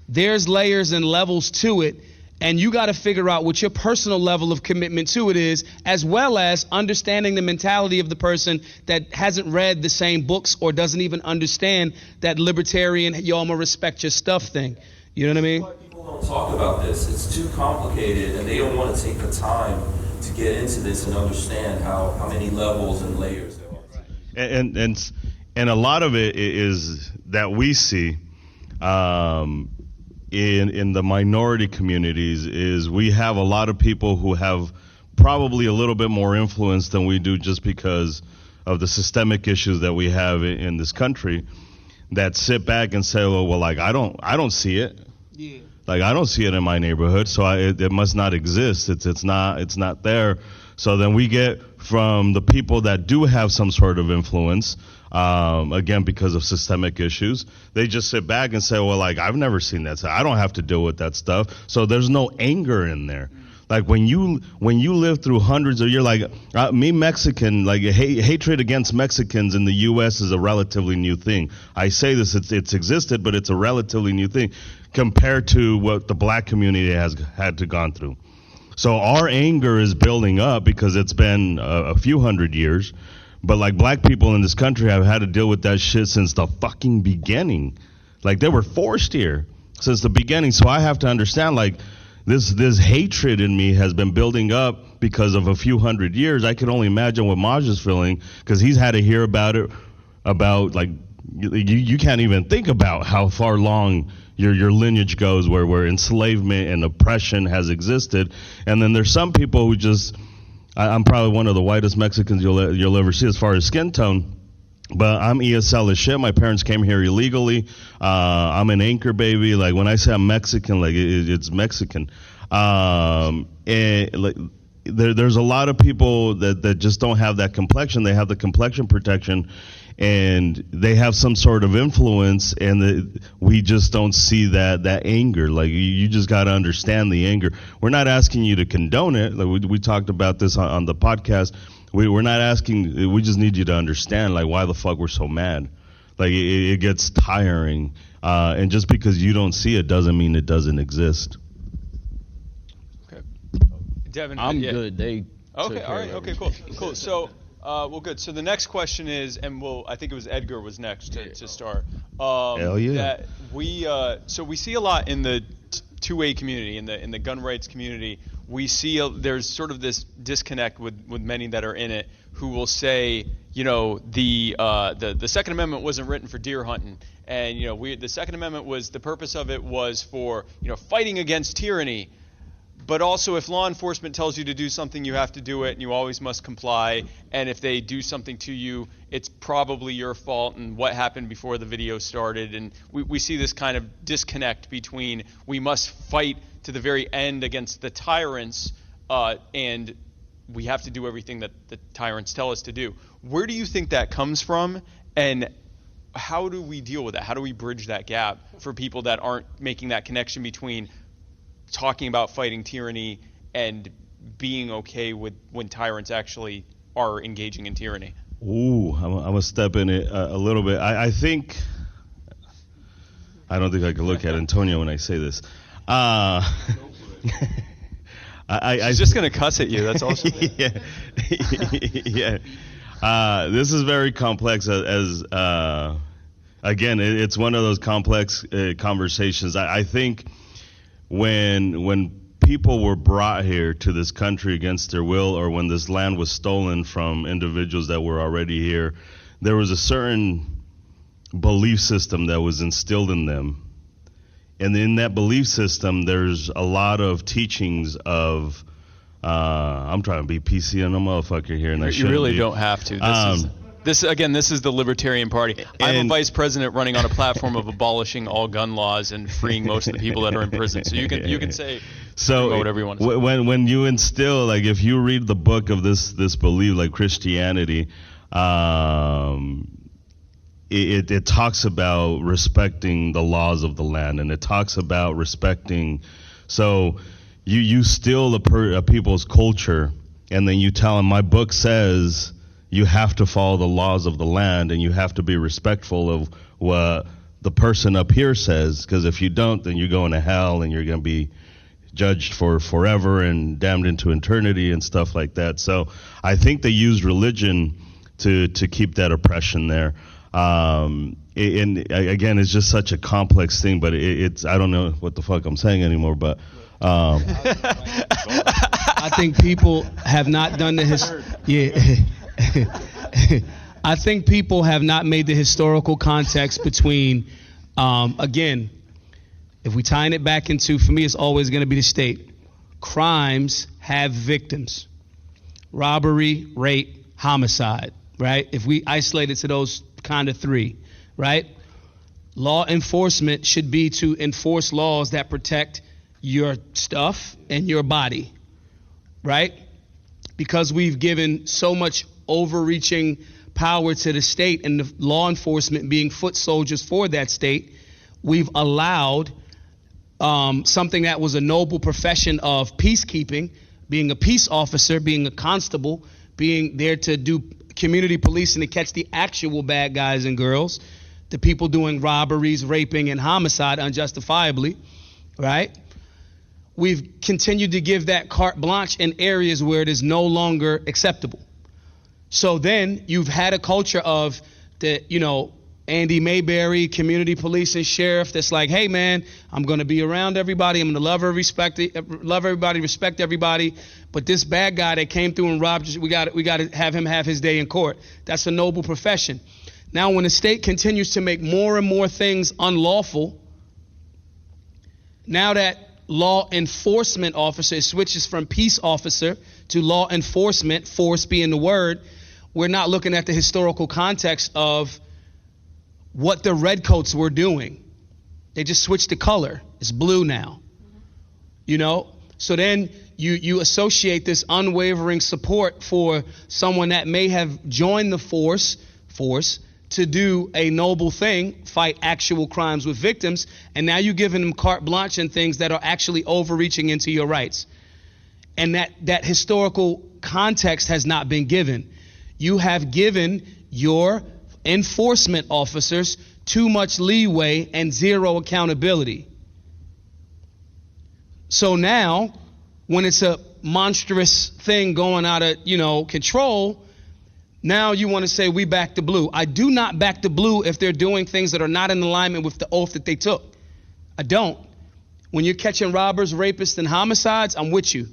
there's layers and levels to it. And you got to figure out what your personal level of commitment to it is, as well as understanding the mentality of the person that hasn't read the same books or doesn't even understand that libertarian, yo, I'm gonna respect your stuff thing. You know what I mean? People don't talk about this. It's too complicated, and they don't want to take the time to get into this and understand how many levels and layers there are. And a lot of it is that we see. In the minority communities is we have a lot of people who have probably a little bit more influence than we do just because of the systemic issues that we have in this country that sit back and say, well, like I don't see it. Yeah. Like I don't see it in my neighborhood, so it must not exist. It's not there. So then we get from the people that do have some sort of influence, again, because of systemic issues, they just sit back and say, well, like, I've never seen that. So I don't have to deal with that stuff. So there's no anger in there. Like when you live through hundreds of years, like me Mexican, like hatred against Mexicans in the U.S. is a relatively new thing. I say this, it's existed, but it's a relatively new thing compared to what the black community has had to gone through. So our anger is building up because it's been a few hundred years. But like black people in this country have had to deal with that shit since the fucking beginning. Like they were forced here since the beginning. So I have to understand like this hatred in me has been building up because of a few hundred years. I can only imagine what Maj is feeling because he's had to hear about it, about like you can't even think about how far long your lineage goes where enslavement and oppression has existed. And then there's some people who just, I'm probably one of the whitest Mexicans you'll ever see as far as skin tone, but I'm ESL as shit. My parents came here illegally. I'm an anchor baby. Like when I say I'm Mexican, like it's Mexican. And like there's a lot of people that just don't have that complexion. They have the complexion protection, and they have some sort of influence, and we just don't see that anger. Like you just got to understand the anger. We're not asking you to condone it. Like we talked about this on the podcast. We're not asking. We just need you to understand like why the fuck we're so mad. Like it gets tiring. And just because you don't see it doesn't mean it doesn't exist. Okay. Devin, I'm good. They Okay, all right, okay, cool. So, well, good. So the next question is, and I think it was Edgar was next to start. Hell yeah. That so we see a lot in the 2A community, in the gun rights community. We see there's sort of this disconnect with many that are in it who will say, the Second Amendment wasn't written for deer hunting, and the Second Amendment the purpose of it was for fighting against tyranny. But also, if law enforcement tells you to do something, you have to do it, and you always must comply. And if they do something to you, it's probably your fault, and what happened before the video started. And we see this kind of disconnect between we must fight to the very end against the tyrants, and we have to do everything that the tyrants tell us to do. Where do you think that comes from, and how do we deal with that? How do we bridge that gap for people that aren't making that connection between talking about fighting tyranny and being okay with when tyrants actually are engaging in tyranny? Ooh, I'm going to step in it a little bit. I think, I don't think I can look at Antonio when I say this. She's just going to cuss at you, that's awesome. Yeah. This is very complex as again, it's one of those complex conversations. I think when people were brought here to this country against their will, or when this land was stolen from individuals that were already here, there was a certain belief system that was instilled in them. And in that belief system, there's a lot of teachings of, I'm trying to be PC on a motherfucker here, and you really don't have to. This is the Libertarian Party. I'm a vice president running on a platform of abolishing all gun laws and freeing most of the people that are in prison. So you can say whatever you want to say. When you instill, like, if you read the book of this belief, like Christianity, it talks about respecting the laws of the land, and it talks about respecting. So you steal a people's culture, and then you tell them, my book says you have to follow the laws of the land, and you have to be respectful of what the person up here says, because if you don't, then you're going to hell, and you're going to be judged for forever and damned into eternity and stuff like that. So I think they use religion to keep that oppression there. And again, it's just such a complex thing, but it's I don't know what the fuck I'm saying anymore, but I think people have not done I think people have not made the historical context between, again, if we tying it back into, for me, it's always going to be the state. Crimes have victims. Robbery, rape, homicide, right? If we isolate it to those kind of three, right? Law enforcement should be to enforce laws that protect your stuff and your body, right? Because we've given so much overreaching power to the state and the law enforcement being foot soldiers for that state, we've allowed something that was a noble profession of peacekeeping, being a peace officer, being a constable, being there to do community policing to catch the actual bad guys and girls, the people doing robberies, raping, and homicide unjustifiably, right? We've continued to give that carte blanche in areas where it is no longer acceptable. So then you've had a culture of Andy Mayberry, community police and sheriff that's like, hey man, I'm going to be around everybody. I'm going to love everybody, respect everybody. But this bad guy that came through and robbed, we got to have him have his day in court. That's a noble profession. Now, when the state continues to make more and more things unlawful, now that law enforcement officer switches from peace officer to law enforcement, force being the word, we're not looking at the historical context of what the redcoats were doing. They just switched the color. It's blue now. So then you associate this unwavering support for someone that may have joined the force to do a noble thing, fight actual crimes with victims, and now you're giving them carte blanche and things that are actually overreaching into your rights. And that historical context has not been given. You have given your enforcement officers too much leeway and zero accountability. So now, when it's a monstrous thing going out of, control, now you want to say we back the blue. I do not back the blue if they're doing things that are not in alignment with the oath that they took. I don't. When you're catching robbers, rapists, and homicides, I'm with you.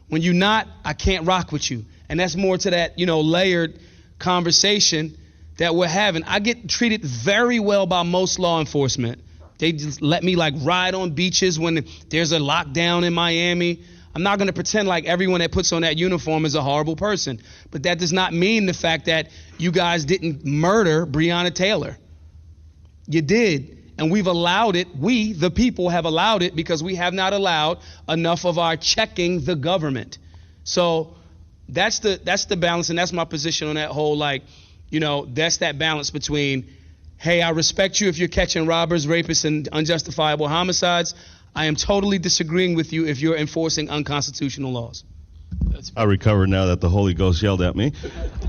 When you're not, I can't rock with you. And that's more to that, layered conversation that we're having. I get treated very well by most law enforcement. They just let me ride on beaches when there's a lockdown in Miami. I'm not going to pretend like everyone that puts on that uniform is a horrible person. But that does not mean the fact that you guys didn't murder Breonna Taylor. You did. And we've allowed it. We, the people, have allowed it because we have not allowed enough of our checking the government. So that's the balance, and that's my position on that whole, that's that balance between, hey, I respect you if you're catching robbers, rapists, and unjustifiable homicides. I am totally disagreeing with you if you're enforcing unconstitutional laws. I recover now that the Holy Ghost yelled at me.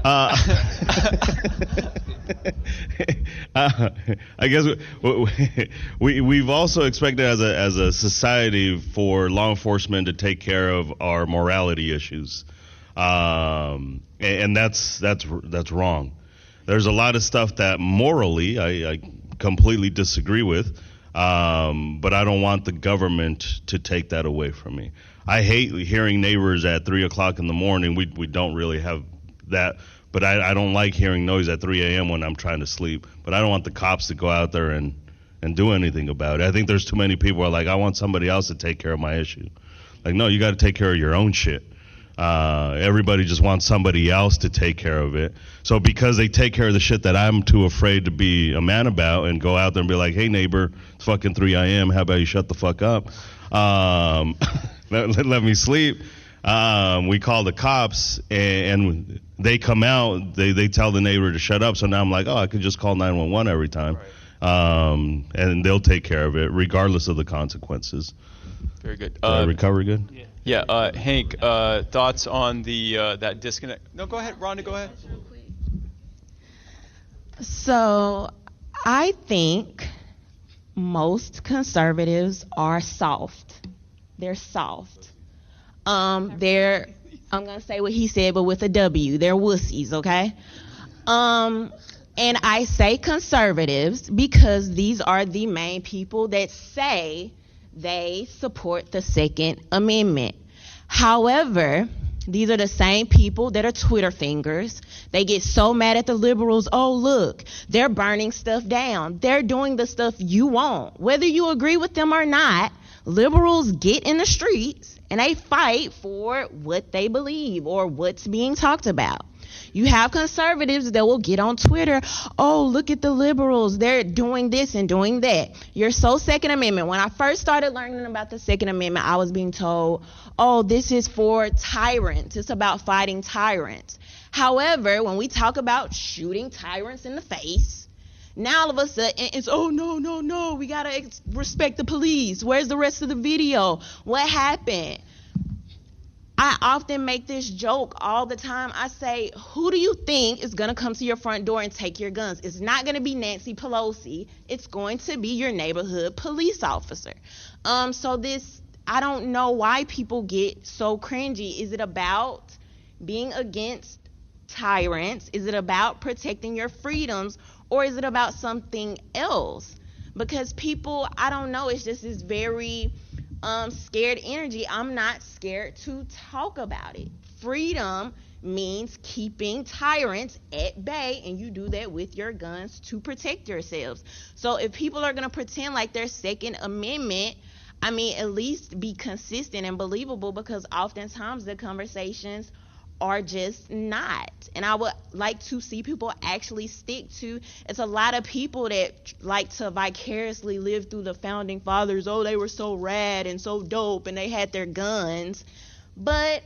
I guess we've also expected as a society for law enforcement to take care of our morality issues, and that's wrong. There's a lot of stuff that morally I completely disagree with, but I don't want the government to take that away from me. I hate hearing neighbors at 3 o'clock in the morning. We don't really have that, but I don't like hearing noise at 3 a.m. when I'm trying to sleep. But I don't want the cops to go out there and do anything about it. I think there's too many people who are like, I want somebody else to take care of my issue. No, you got to take care of your own shit. Everybody just wants somebody else to take care of it. So because they take care of the shit that I'm too afraid to be a man about and go out there and be like, hey, neighbor, it's fucking 3 a.m. How about you shut the fuck up? Let me sleep. We call the cops and they come out. They tell the neighbor to shut up. So now I'm like, I could just call 911 every time. Right. And they'll take care of it regardless of the consequences. Very good. Did I recover good? Yeah. Hank, thoughts on the that disconnect? No, go ahead. Rhonda, go ahead. So I think most conservatives are soft. They're soft. I'm going to say what he said, but with a W. They're wussies, okay? And I say conservatives because these are the main people that say they support the Second Amendment. However, these are the same people that are Twitter fingers. They get so mad at the liberals. Oh, look, they're burning stuff down. They're doing the stuff you want. Whether you agree with them or not, liberals get in the streets and they fight for what they believe or what's being talked about. You have conservatives that will get on Twitter. Oh, look at the liberals. They're doing this and doing that. You're so Second Amendment. When I first started learning about the Second Amendment, I was being told, oh, this is for tyrants. It's about fighting tyrants. However, when we talk about shooting tyrants in the face, now all of a sudden it's, oh, no, we got to respect the police. Where's the rest of the video? What happened? I often make this joke all the time. I say, who do you think is going to come to your front door and take your guns? It's not going to be Nancy Pelosi. It's going to be your neighborhood police officer. So this, I don't know why people get so cringy. Is it about being against tyrants? Is it about protecting your freedoms? Or is it about something else? Because people, I don't know, it's just this very scared energy. I'm not scared to talk about it. Freedom means keeping tyrants at bay, and you do that with your guns to protect yourselves. So if people are going to pretend like their Second Amendment, I mean, at least be consistent and believable, because oftentimes the conversations are just not. And I would like to see people actually stick to, it's a lot of people that like to vicariously live through the founding fathers. Oh, they were so rad and so dope and they had their guns, but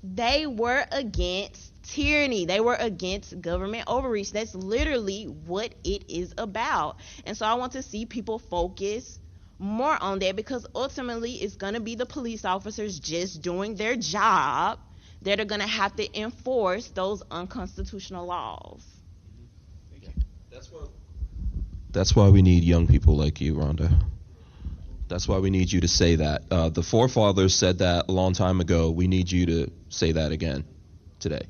they were against tyranny. They were against government overreach. That's literally what it is about. And so I want to see people focus more on that, because ultimately it's going to be the police officers just doing their job that are going to have to enforce those unconstitutional laws. That's why we need young people like you, Rhonda. That's why we need you to say that. The forefathers said that a long time ago. We need you to say that again today.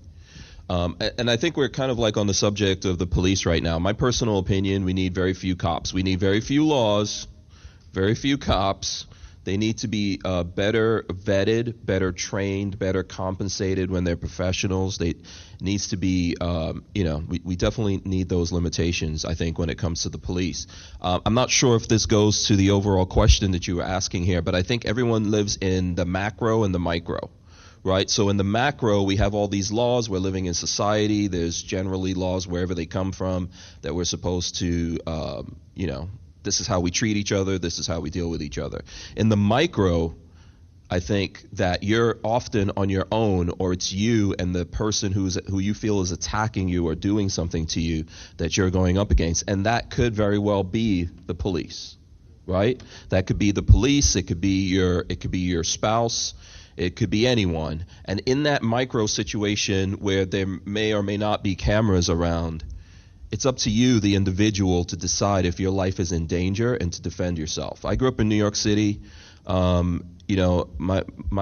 And I think we're kind of like on the subject of the police right now. My personal opinion, we need very few cops. We need very few laws, very few cops. They need to be better vetted, better trained, better compensated when they're professionals. They needs to be, we definitely need those limitations, I think, when it comes to the police. I'm not sure if this goes to the overall question that you were asking here, but I think everyone lives in the macro and the micro. Right? So in the macro, we have all these laws. We're living in society. There's generally laws wherever they come from that we're supposed to, this is how we treat each other. This is how we deal with each other. In the micro, I think that you're often on your own, or it's you and the person who you feel is attacking you or doing something to you that you're going up against. And that could very well be the police, right? That could be the police. It could be your spouse. It could be anyone. And in that micro situation where there may or may not be cameras around, it's up to you, the individual, to decide if your life is in danger and to defend yourself. I grew up in New York City. My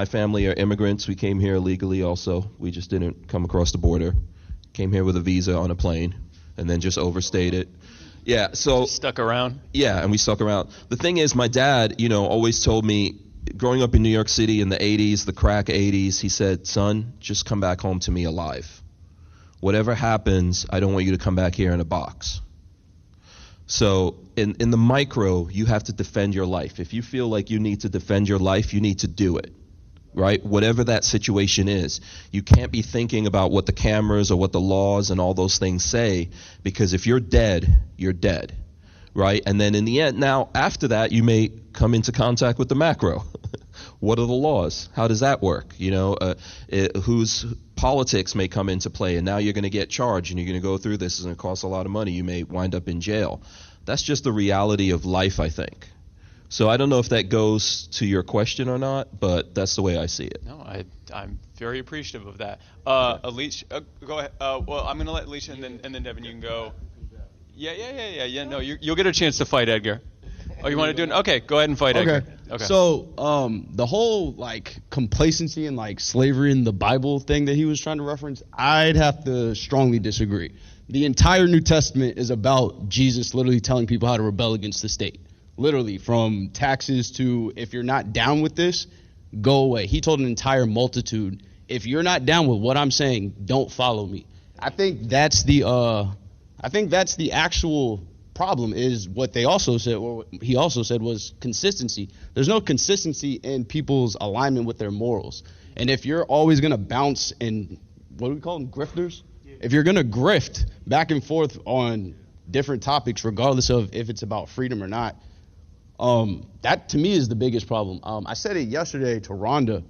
family are immigrants. We came here illegally also. We just didn't come across the border. Came here with a visa on a plane and then just overstayed it. Yeah, so Just stuck around. Yeah, and we stuck around. The thing is, my dad, always told me, growing up in New York City in the 80s, the crack 80s, he said, son, just come back home to me alive. Whatever happens, I don't want you to come back here in a box. So in the micro, you have to defend your life. If you feel like you need to defend your life, you need to do it, right? Whatever that situation is. You can't be thinking about what the cameras or what the laws and all those things say, because if you're dead, you're dead, right? And then in the end, now after that, you may come into contact with the macro. What are the laws? How does that work? Whose politics may come into play, and now you're going to get charged and you're going to go through this, and it costs a lot of money. You may wind up in jail. That's just the reality of life, I think. So I don't know if that goes to your question or not, but that's the way I see it. No, I'm very appreciative of that. Alicia, go ahead. Well, I'm going to let Alicia and then Devin, you can go. Yeah. No, you'll get a chance to fight Edgar. Oh, you want to do it? Okay, go ahead and fight Edgar. Okay. So the whole complacency and slavery in the Bible thing that he was trying to reference, I'd have to strongly disagree. The entire New Testament is about Jesus literally telling people how to rebel against the state. Literally, from taxes to, if you're not down with this, go away. He told an entire multitude, if you're not down with what I'm saying, don't follow me. I think that's the actual problem, is what they also said, or what he also said, was consistency. There's no consistency in people's alignment with their morals. And if you're always going to bounce in, what do we call them, grifters? If you're going to grift back and forth on different topics, regardless of if it's about freedom or not, that to me is the biggest problem. I said it yesterday to Rhonda.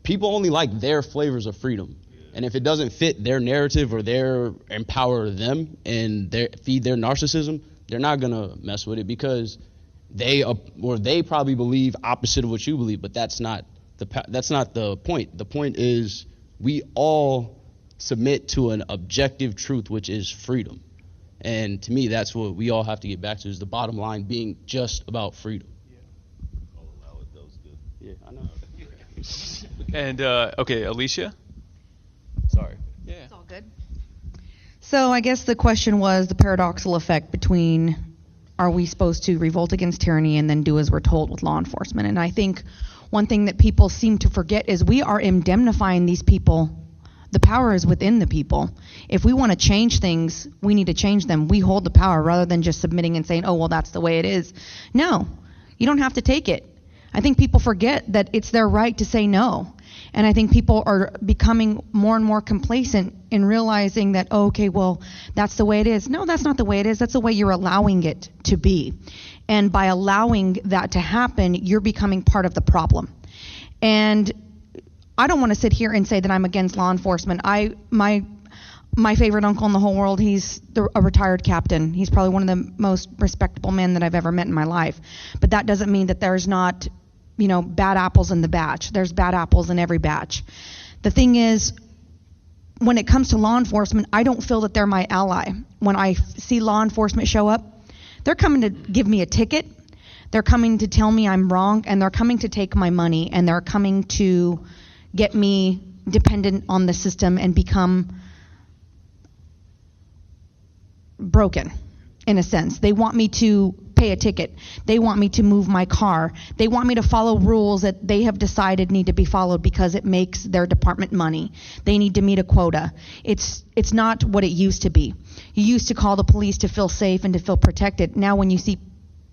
People only like their flavors of freedom. And if it doesn't fit their narrative or empower them and feed their narcissism, they're not going to mess with it, because they probably believe opposite of what you believe, but that's not the point. The point is we all submit to an objective truth, which is freedom. And to me, that's what we all have to get back to, is the bottom line being just about freedom. Yeah, I know. And, okay, Alicia? Sorry. Yeah. It's all good. So I guess the question was the paradoxical effect between, are we supposed to revolt against tyranny and then do as we're told with law enforcement? And I think one thing that people seem to forget is we are indemnifying these people. The power is within the people. If we want to change things, we need to change them. We hold the power, rather than just submitting and saying, oh, well, that's the way it is. No, you don't have to take it. I think people forget that it's their right to say no. And I think people are becoming more and more complacent in realizing that, oh, okay, well, that's the way it is. No, that's not the way it is. That's the way you're allowing it to be. And by allowing that to happen, you're becoming part of the problem. And I don't want to sit here and say that I'm against law enforcement. My favorite uncle in the whole world, he's a retired captain. He's probably one of the most respectable men that I've ever met in my life. But that doesn't mean that there's not, bad apples in the batch. There's bad apples in every batch. The thing is, when it comes to law enforcement, I don't feel that they're my ally. When I see law enforcement show up, They're coming to give me a ticket. They're coming to tell me I'm wrong, and they're coming to take my money, and they're coming to get me dependent on the system and become broken, in a sense. They want me to pay a ticket. They want me to move my car. They want me to follow rules that they have decided need to be followed because it makes their department money. They need to meet a quota. It's not what it used to be. You used to call the police to feel safe and to feel protected. Now when you see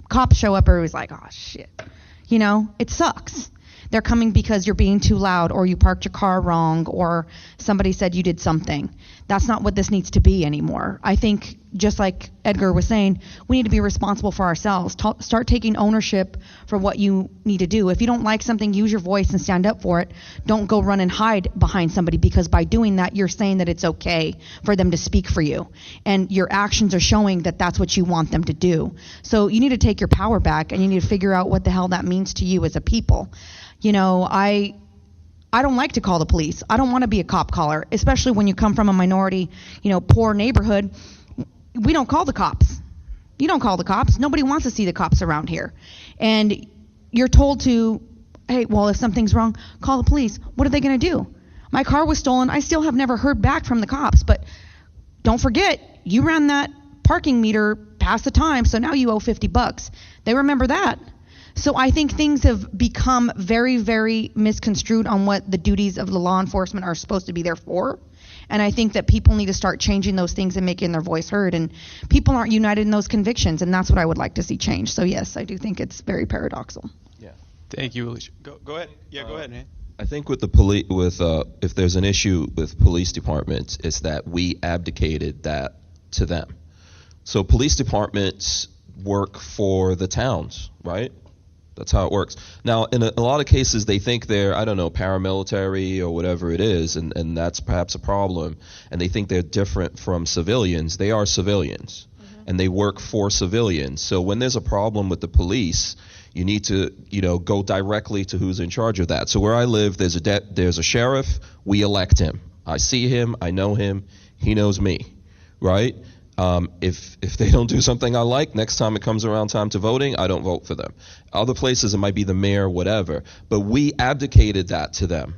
cops show up, everybody's like, oh shit. You know, it sucks. They're coming because you're being too loud, or you parked your car wrong, or somebody said you did something. That's not what this needs to be anymore. I think, just like Edgar was saying, we need to be responsible for ourselves. Start taking ownership for what you need to do. If you don't like something, use your voice and stand up for it. Don't go run and hide behind somebody, because by doing that, you're saying that it's okay for them to speak for you. And your actions are showing that that's what you want them to do. So you need to take your power back, and you need to figure out what the hell that means to you as a people. You know, I don't like to call the police. I don't want to be a cop caller, especially when you come from a minority, poor neighborhood. We don't call the cops. You don't call the cops. Nobody wants to see the cops around here. And you're told to, hey, well, if something's wrong, call the police. What are they going to do? My car was stolen. I still have never heard back from the cops. But don't forget, you ran that parking meter past the time, so now you owe $50. They remember that. So I think things have become very, very misconstrued on what the duties of the law enforcement are supposed to be there for. And I think that people need to start changing those things and making their voice heard. And people aren't united in those convictions, and that's what I would like to see change. So yes, I do think it's very paradoxical. Yeah. Thank you, Alicia. Go ahead. Yeah, go ahead, man. I think with the police, if there's an issue with police departments, it's that we abdicated that to them. So police departments work for the towns, right? That's how it works. Now, in a lot of cases, they think they're, paramilitary or whatever it is, and that's perhaps a problem. And they think they're different from civilians. They are civilians, and they work for civilians. So when there's a problem with the police, you need to, go directly to who's in charge of that. So where I live, there's a sheriff. We elect him. I see him. I know him. He knows me, right? If they don't do something I like, next time it comes around time to voting, I don't vote for them. Other places it might be the mayor, whatever. But we abdicated that to them,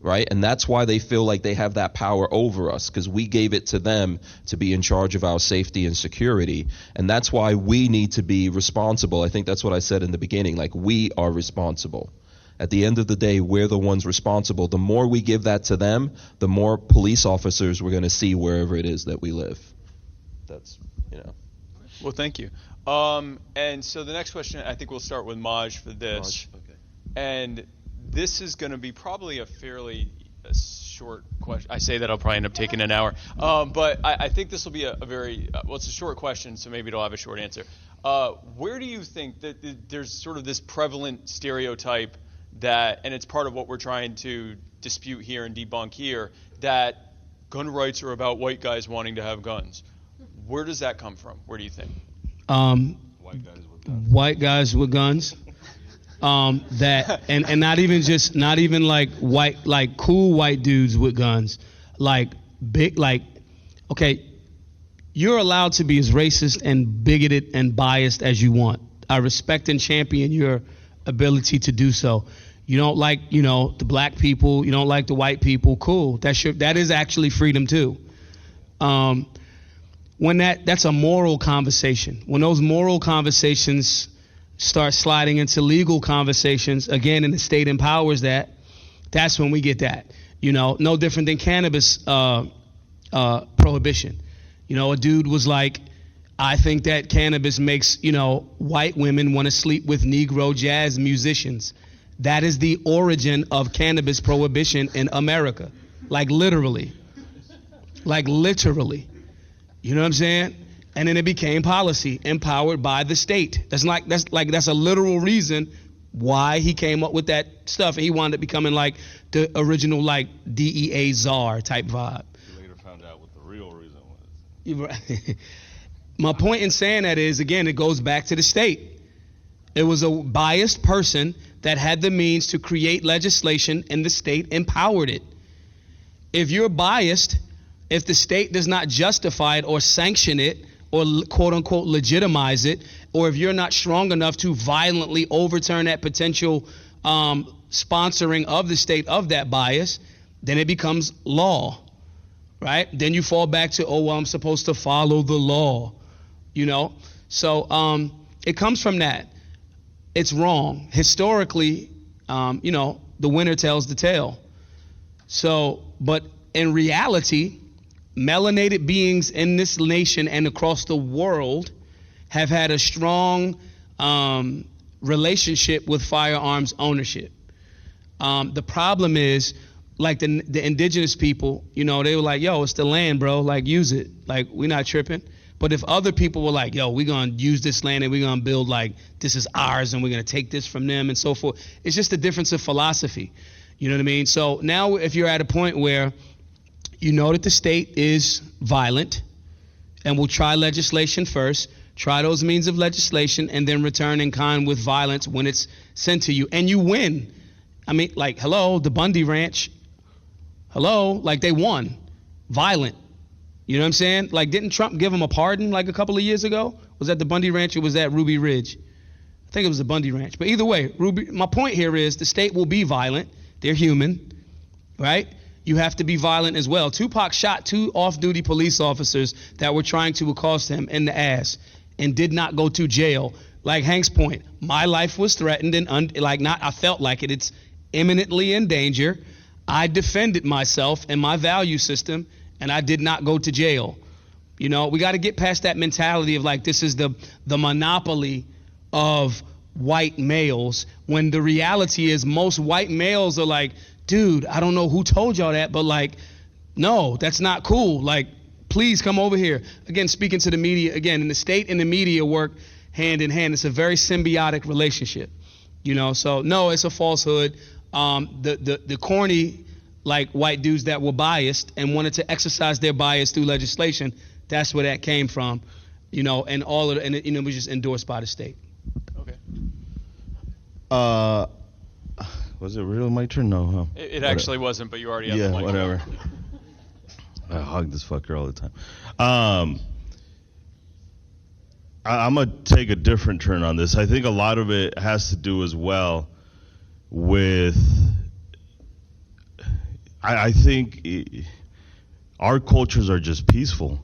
right? And that's why they feel like they have that power over us, because we gave it to them to be in charge of our safety and security. And that's why we need to be responsible. I think that's what I said in the beginning, like we are responsible. At the end of the day, we're the ones responsible. The more we give that to them, the more police officers we're going to see wherever it is that we live. That's, Well, thank you. And so the next question, I think we'll start with Maj for this. Okay. And this is going to be probably a fairly short question. I say that I'll probably end up taking an hour. But I think this will be a very, it's a short question, so maybe it'll have a short answer. Where do you think that there's sort of this prevalent stereotype that, and it's part of what we're trying to dispute here and debunk here, that gun rights are about white guys wanting to have guns? Where does that come from? Where do you think? White guys with guns. That and not even like white, like cool white dudes with guns, like big, like, okay, you're allowed to be as racist and bigoted and biased as you want. I respect and champion your ability to do so. You don't like, the black people, you don't like the white people, cool. That is actually freedom too. When that's a moral conversation. When those moral conversations start sliding into legal conversations, again, and the state empowers that's when we get that. No different than cannabis prohibition. A dude was like, I think that cannabis makes, white women want to sleep with Negro jazz musicians. That is the origin of cannabis prohibition in America. Like literally. You know what I'm saying? And then it became policy, empowered by the state. That's a literal reason why he came up with that stuff. And he wound up becoming like the original like DEA czar type vibe. You later found out what the real reason was. My point in saying that is, again, it goes back to the state. It was a biased person that had the means to create legislation, and the state empowered it. If you're biased, if the state does not justify it or sanction it or quote unquote legitimize it, or if you're not strong enough to violently overturn that potential sponsoring of the state of that bias, then it becomes law, right? Then you fall back to, oh, well, I'm supposed to follow the law, you know? So it comes from that. It's wrong. Historically, you know, the winner tells the tale. So, but in reality, melanated beings in this nation and across the world have had a strong relationship with firearms ownership. The problem is, like the indigenous people, you know, they were like, yo, it's the land, bro, like use it. Like, we're not tripping. But if other people were like, yo, we're going to use this land and we're going to build like, this is ours and we're going to take this from them and so forth. It's just a difference of philosophy. You know what I mean? So now if you're at a point where you know that the state is violent and will try legislation first, try those means of legislation, and then return in kind with violence when it's sent to you, and you win. I mean, like, hello, the Bundy Ranch, hello, like they won, violent. You know what I'm saying? Like, didn't Trump give him a pardon like a couple of years ago? Was that the Bundy Ranch or was that Ruby Ridge? I think it was the Bundy Ranch. But either way, my point here is the state will be violent. They're human, right? You have to be violent as well. Tupac shot 2 off-duty police officers that were trying to accost him in the ass and did not go to jail. Like Hank's point, my life was threatened and I felt like it. It's imminently in danger. I defended myself and my value system, and I did not go to jail. You know, we got to get past that mentality of like this is the monopoly of white males, when the reality is most white males are like, dude, I don't know who told y'all that, but like, no, that's not cool. Like, please come over here. Again, speaking to the media, again, and the state and the media work hand in hand. It's a very symbiotic relationship, you know? So no, it's a falsehood. The corny, like white dudes that were biased and wanted to exercise their bias through legislation, that's where that came from, you know, and all of it, and it, you know, was just endorsed by the state. Okay. Was it really my turn? No, huh? It actually wasn't, but you already have the mic. Yeah, whatever. I hug this fucker all the time. I'm going to take a different turn on this. I think a lot of it has to do as well with, I think our cultures are just peaceful.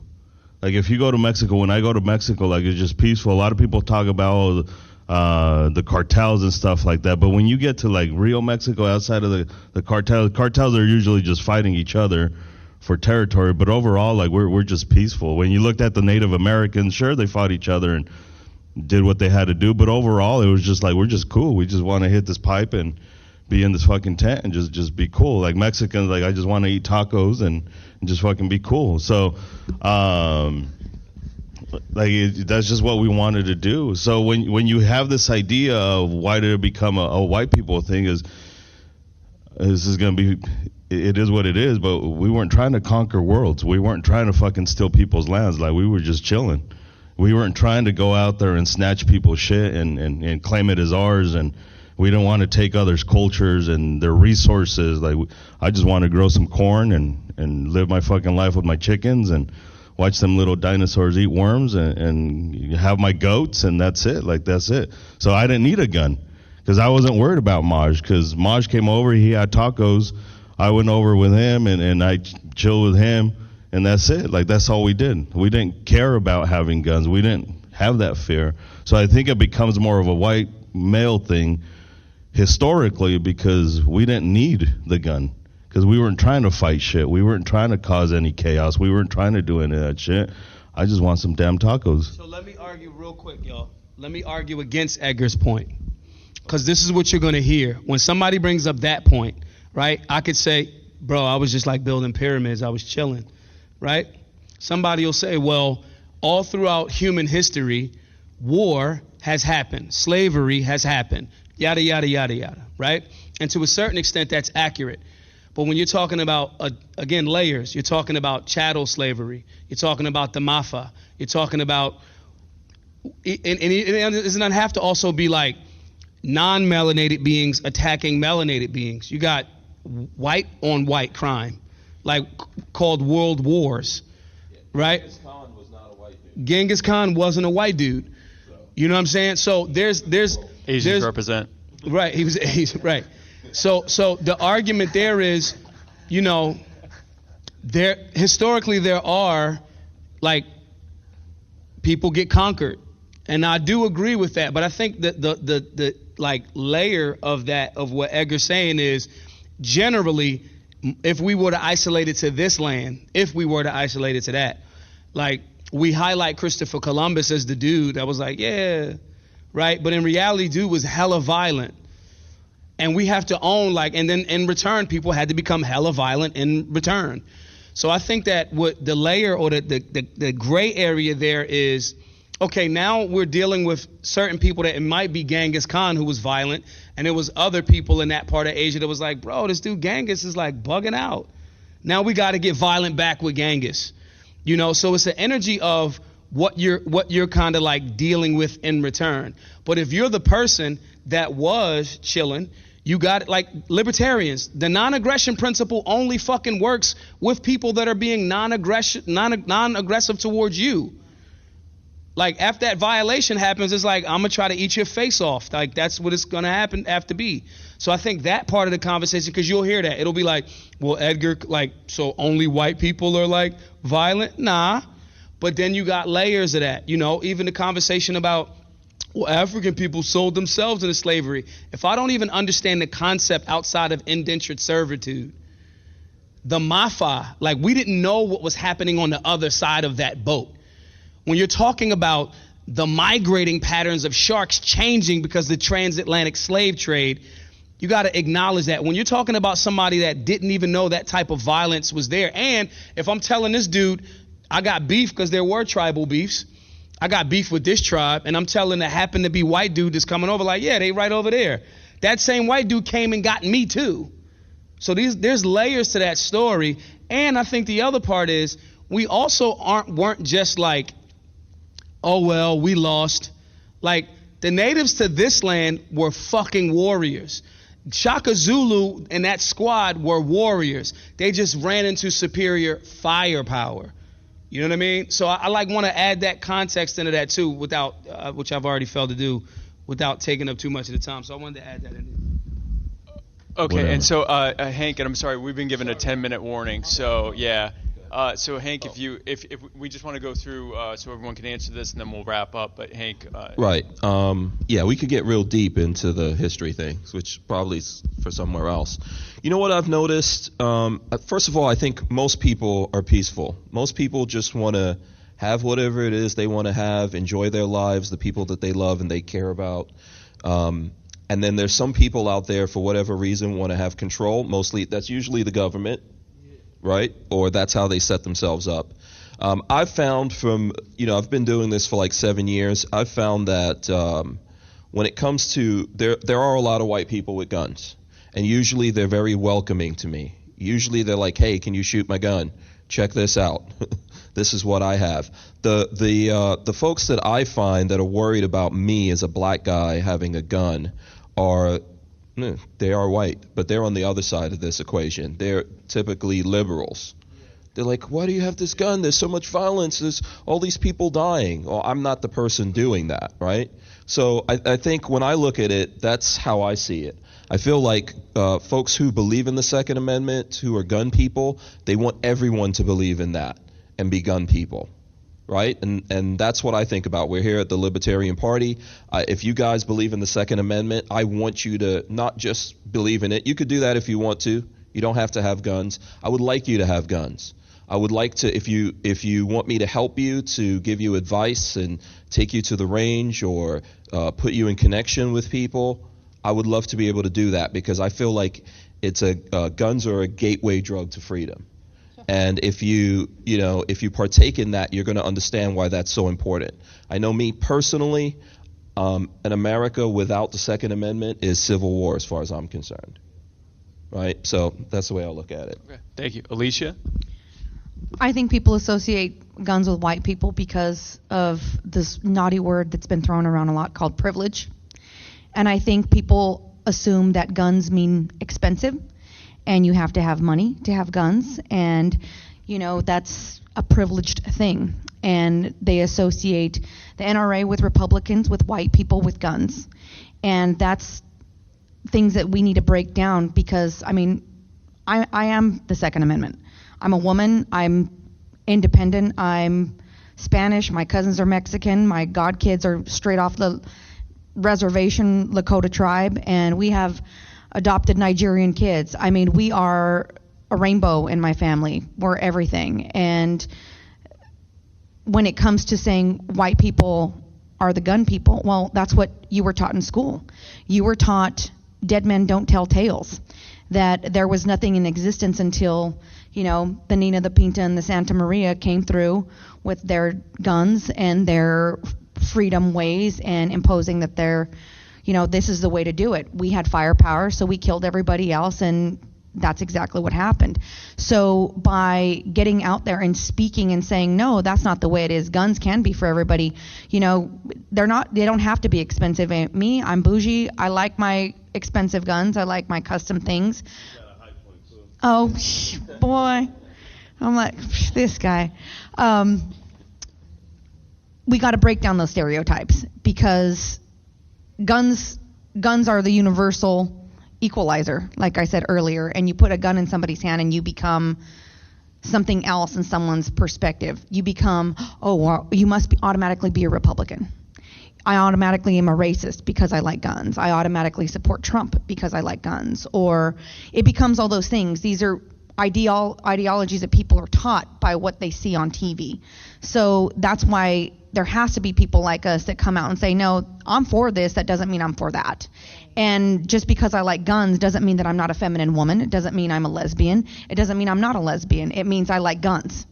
Like if you go to Mexico, when I go to Mexico, like it's just peaceful. A lot of people talk about the cartels and stuff like that, but when you get to like Rio, Mexico, outside of the cartels are usually just fighting each other for territory, but overall, like we're just peaceful. When you looked at the Native Americans, sure, they fought each other and did what they had to do, but overall, it was just like, we're just cool. We just want to hit this pipe and be in this fucking tent and just be cool. Like Mexicans, like I just want to eat tacos and just fucking be cool. So, that's just what we wanted to do. So when you have this idea of why did it become a white people thing, is this is going to be, it is what it is, but we weren't trying to conquer worlds. We weren't trying to fucking steal people's lands. Like we were just chilling. We weren't trying to go out there and snatch people's shit and claim it as ours, and we didn't want to take others' cultures and their resources. Like I just want to grow some corn and live my fucking life with my chickens and watch them little dinosaurs eat worms and have my goats, and that's it. Like, that's it. So I didn't need a gun because I wasn't worried about Maj, because Maj came over, he had tacos. I went over with him and I chilled with him, and that's it. Like, that's all we did. We didn't care about having guns. We didn't have that fear. So I think it becomes more of a white male thing historically, because we didn't need the gun. Because we weren't trying to fight shit. We weren't trying to cause any chaos. We weren't trying to do any of that shit. I just want some damn tacos. So let me argue real quick, y'all. Let me argue against Edgar's point. Because this is what you're going to hear. When somebody brings up that point, right, I could say, bro, I was just like building pyramids. I was chilling, right? Somebody will say, well, all throughout human history, war has happened. Slavery has happened. Yada, yada, yada, yada, right? And to a certain extent, that's accurate. But when you're talking about, again, layers, you're talking about chattel slavery, you're talking about the Mafa, you're talking about, and it doesn't have to also be like non-melanated beings attacking melanated beings. You got white on white crime, like called world wars, right? Cohen was not a white dude. Genghis Khan wasn't a white dude. You know what I'm saying? So there's Asians represent. Right, he was Asian, right. So the argument there is, you know, historically there are, like, people get conquered. And I do agree with that, but I think that the like layer of that, of what Edgar's saying is, generally, if we were to isolate it to this land, if we were to isolate it to that, like, we highlight Christopher Columbus as the dude that was like, yeah, right? But in reality, dude was hella violent. And we have to own, like, and then in return, people had to become hella violent in return. So I think that what the layer or the gray area there is, okay, now we're dealing with certain people that it might be Genghis Khan who was violent, and there was other people in that part of Asia that was like, bro, this dude Genghis is like bugging out. Now we got to get violent back with Genghis. You know, so it's the energy of what you're kind of like dealing with in return. But if you're the person that was chilling, you got, like, libertarians, the non-aggression principle only fucking works with people that are being non-aggressive towards you. Like, after that violation happens, it's like, I'm gonna try to eat your face off. Like, that's what it's gonna have to be. So I think that part of the conversation, because you'll hear that, it'll be like, well, Edgar, like, so only white people are like violent? Nah. But then you got layers of that, you know, even the conversation about, well, African people sold themselves into slavery. If I don't even understand the concept outside of indentured servitude, the Mafa, like, we didn't know what was happening on the other side of that boat. When you're talking about the migrating patterns of sharks changing because of the transatlantic slave trade, you got to acknowledge that. When you're talking about somebody that didn't even know that type of violence was there, and if I'm telling this dude, I got beef because there were tribal beefs, I got beef with this tribe, and I'm telling that happened to be white dude that's coming over, like, yeah, they right over there. That same white dude came and got me too. So there's layers to that story. And I think the other part is, we also weren't just like, oh, well, we lost. Like, the natives to this land were fucking warriors. Shaka Zulu and that squad were warriors. They just ran into superior firepower. You know what I mean? So I like want to add that context into that too, without which I've already failed to do, without taking up too much of the time. So I wanted to add that in. Okay, Whatever. and so Hank, and I'm sorry, we've been given a 10-minute warning. So yeah. So Hank, if we just want to go through so everyone can answer this, and then we'll wrap up. But Hank, Right. Yeah, we could get real deep into the history things, which probably is for somewhere else. You know what I've noticed? First of all, I think most people are peaceful. Most people just want to have whatever it is they want to have, enjoy their lives, the people that they love and they care about. And then there's some people out there, for whatever reason, want to have control. Mostly, that's usually the government. Right? Or that's how they set themselves up. I've found I've been doing this for like 7 years. I've found that when it comes to, there are a lot of white people with guns. And usually they're very welcoming to me. Usually they're like, hey, can you shoot my gun? Check this out. This is what I have. The folks that I find that are worried about me as a black guy having a gun they are white, but they're on the other side of this equation. They're typically liberals. They're like, why do you have this gun? There's so much violence. There's all these people dying. Well, I'm not the person doing that, right? So I think when I look at it, that's how I see it. I feel like folks who believe in the Second Amendment, who are gun people, they want everyone to believe in that and be gun people. Right? And that's what I think about. We're here at the Libertarian Party. If you guys believe in the Second Amendment, I want you to not just believe in it. You could do that if you want to. You don't have to have guns. I would like you to have guns. I would like to, if you want me to help you, to give you advice and take you to the range or put you in connection with people, I would love to be able to do that, because I feel like guns are a gateway drug to freedom. And if you partake in that, you're going to understand why that's so important. I know me personally, an America without the Second Amendment is civil war as far as I'm concerned. Right? So that's the way I look at it. okay. Thank you, Alicia. I think people associate guns with white people because of this naughty word that's been thrown around a lot called privilege. And I think people assume that guns mean expensive, and you have to have money to have guns, and, you know, that's a privileged thing. and they associate the NRA with Republicans, with white people with guns. And that's things that we need to break down because, I mean, I am the Second Amendment. I'm a woman. I'm independent. I'm Spanish. My cousins are Mexican. My godkids are straight off the reservation, Lakota tribe, and we have adopted Nigerian kids. I mean, we are a rainbow in my family. We're everything. And when it comes to saying white people are the gun people, well, that's what you were taught in school. You were taught dead men don't tell tales, that there was nothing in existence until, you know, the Nina, the Pinta, and the Santa Maria came through with their guns and their freedom ways and imposing that they're, you know, this is the way to do it. We had firepower, so we killed everybody else, and that's exactly what happened. So by getting out there and speaking and saying, no, that's not the way it is. Guns can be for everybody. You know, they don't have to be expensive. Me, I'm bougie. I like my expensive guns. I like my custom things. Oh, boy. I'm like, this guy. We got to break down those stereotypes because guns are the universal equalizer, like I said earlier, and you put a gun in somebody's hand and you become something else in someone's perspective. You become, oh, well, you must automatically be a Republican. I automatically am a racist because I like guns. I automatically support Trump because I like guns. Or it becomes all those things. These are ideologies that people are taught by what they see on TV. So that's why there has to be people like us that come out and say, no, I'm for this. That doesn't mean I'm for that. And just because I like guns doesn't mean that I'm not a feminine woman. It doesn't mean I'm a lesbian. It doesn't mean I'm not a lesbian. It means I like guns.